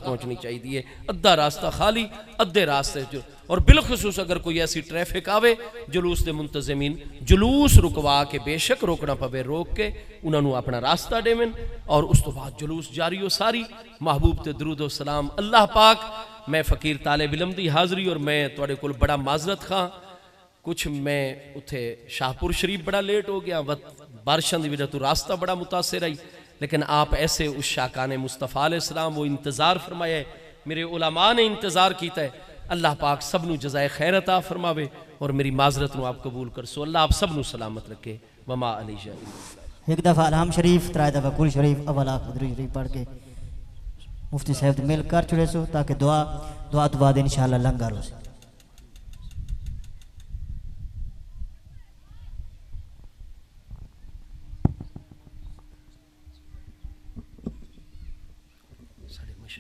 پہنچنی چاہیے دی ہے ادھا راستہ خالی ادھے راستے جو اور بالخصوص اگر کوئی ایسی ٹریفک آوے جلوس دے منتظمین جلوس رکوا کے بے شک روکنا پوے روک کے انہوں نے اپنا راستہ دیون اور اس تو بعد جلوس جاری ہو ساری محبوب تے درود و سلام اللہ پاک میں فقیر طالب علم دی حاضری اور میں توڑے کل بڑا معذرت خواہ کچھ میں اتھے شاہپور شریف بڑا لیٹ ہو گیا بارشان دی وجہ تو راستہ بڑا متاثر آئی لیکن آپ ایسے اس شاکان مصطفیٰ علیہ السلام وہ انتظار فرمایا ہے میرے علماء نے انتظار کیتا ہے اللہ پاک سب نو جزائے خیر عطا فرماوے اور میری معذرت نو آپ قبول کر سو اللہ آپ سب نو سلامت رکھے وما علی جائی ایک دفعہ الحم شریف ترائے دفعہ کل شریف اول آخ درود شریف پڑھ کے مفتی صاحب مل کر چھڑے سو تاکہ دعا تو بعد انشاءاللہ لنگر ہو سے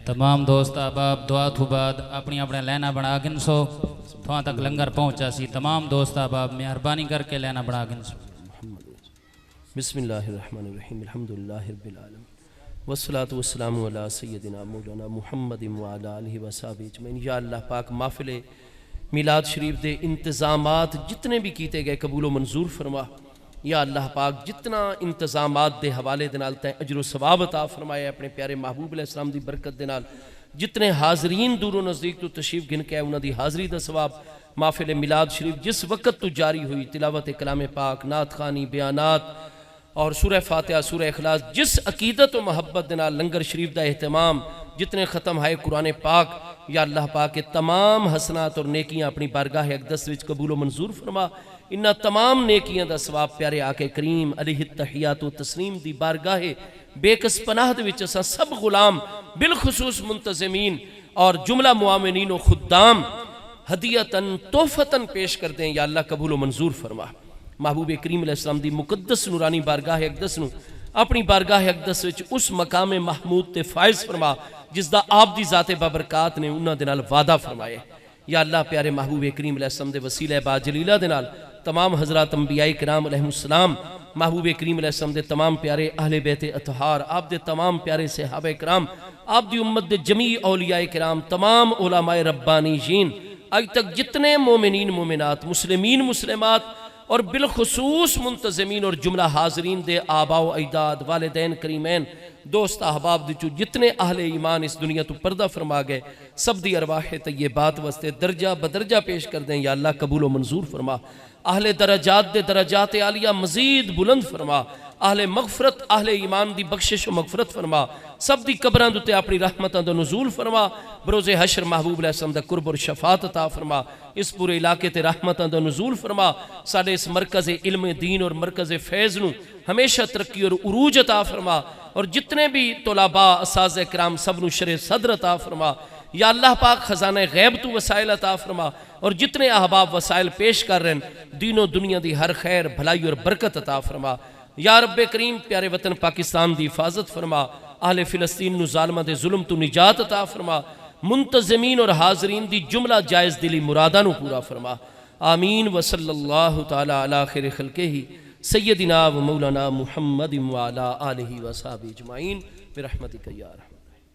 تمام دوست احباب دعا تو بعد اپنی اپنے لینا بنا گن سو تھوان تک لنگر پہنچا سی تمام دوست احباب مہربانی کر کے لینا بنا گن سو بسم اللہ الرحمن الرحیم الحمدللہ رب العالمین والصلاة والسلام علی سیدنا مولانا محمد وعلی آلہ وصحبہ اجمعین یا اللہ پاک محفل میلاد شریف دے انتظامات جتنے بھی کیتے گئے قبول و منظور فرما یا اللہ پاک جتنا انتظامات دے حوالے دے نال تے اجر و ثواب عطا فرمائے اپنے پیارے محبوب علیہ السلام دی برکت دے نال جتنے حاضرین دور و نزدیک تو تشریف گن کے انہاں دی حاضری دا ثواب محفل میلاد شریف جس وقت تو جاری ہوئی تلاوت کلام پاک نعت خوانی بیانات اور سورہ فاتحہ سورہ اخلاص جس عقیدت و محبت دے نال لنگر شریف دا اہتمام جتنے ختم ہے قرآن پاک یا اللہ پاک کے تمام حسنات اور نیکیاں اپنی بارگاہ اقدس وچ قبول و منظور فرما انہاں تمام نیکیاں دا ثواب پیارے آقا کریم علیہ التحیات و تسلیم دی بارگاہ بے کس پناہ دے وچ اساں سب غلام بالخصوص منتظمین اور جملہ معاونین و خدام ہدیتاً تحفتاً پیش کر دیں یا اللہ قبول و منظور فرما محبوب کریم علیہ السلام دی مقدس نورانی بارگاہ اقدس نو اپنی بارگاہ اقدس وچ اس مقام محمود تے فائز فرما جس دا آپ دی ذات بابرکات نے انہاں دے نال وعدہ فرمائے یا اللہ پیارے محبوب کریم علیہ السلام دے وسیلہ با جلیلہ دے نال تمام حضرات انبیاء کرام علیہ السلام محبوب کریم علیہ السلام دے تمام پیارے اہل بیت اطہار آپ دے تمام پیارے صحابہ کرام آپ دی امت دے جمیع اولیاء کرام تمام علماء ربانیین آج تک جتنے مومنین مومنات مسلمین مسلمات اور بالخصوص منتظمین اور جملہ حاضرین دے آباء و اجداد والدین کریمین دوست احباب دی جتنے اہل ایمان اس دنیا تو پردہ فرما گئے سب دی ارواح طیبات واسطے درجہ بدرجہ پیش کر دیں یا اللہ قبول و منظور فرما اہل درجات دے درجات عالیہ مزید بلند فرما اہل مغفرت اہل ایمان دی بخشش و مغفرت فرما سب دی قبران دوتے اپنی رحمتان دا نزول فرما بروز حشر محبوب علیہ السلام دا قرب اور شفاعت عطا فرما اس پورے علاقے تے رحمتان دا نزول فرما ساڑھے اس مرکز علم دین اور مرکز فیض نو ہمیشہ ترقی اور عروج عطا فرما اور جتنے بھی طلباء اساتذہ کرام سب نو شرح صدر عطا فرما یا اللہ پاک خزانہ غیب تو وسائل عطا فرما اور جتنے احباب وسائل پیش کر رہے ہیں دین و دنیا دی ہر خیر بھلائی اور برکت عطا فرما یا رب کریم پیارے وطن پاکستان دی حفاظت فرما اہل فلسطین نو ظالمہ دے ظلم تو نجات عطا فرما منتظمین اور حاضرین دی جملہ جائز دلی مرادانو پورا فرما آمین وصلی اللہ تعالی علی خیر خلقہ سیدنا و مولانا محمد وعلا آلہ و صحابہ اجمعین برحمتک یا رحمت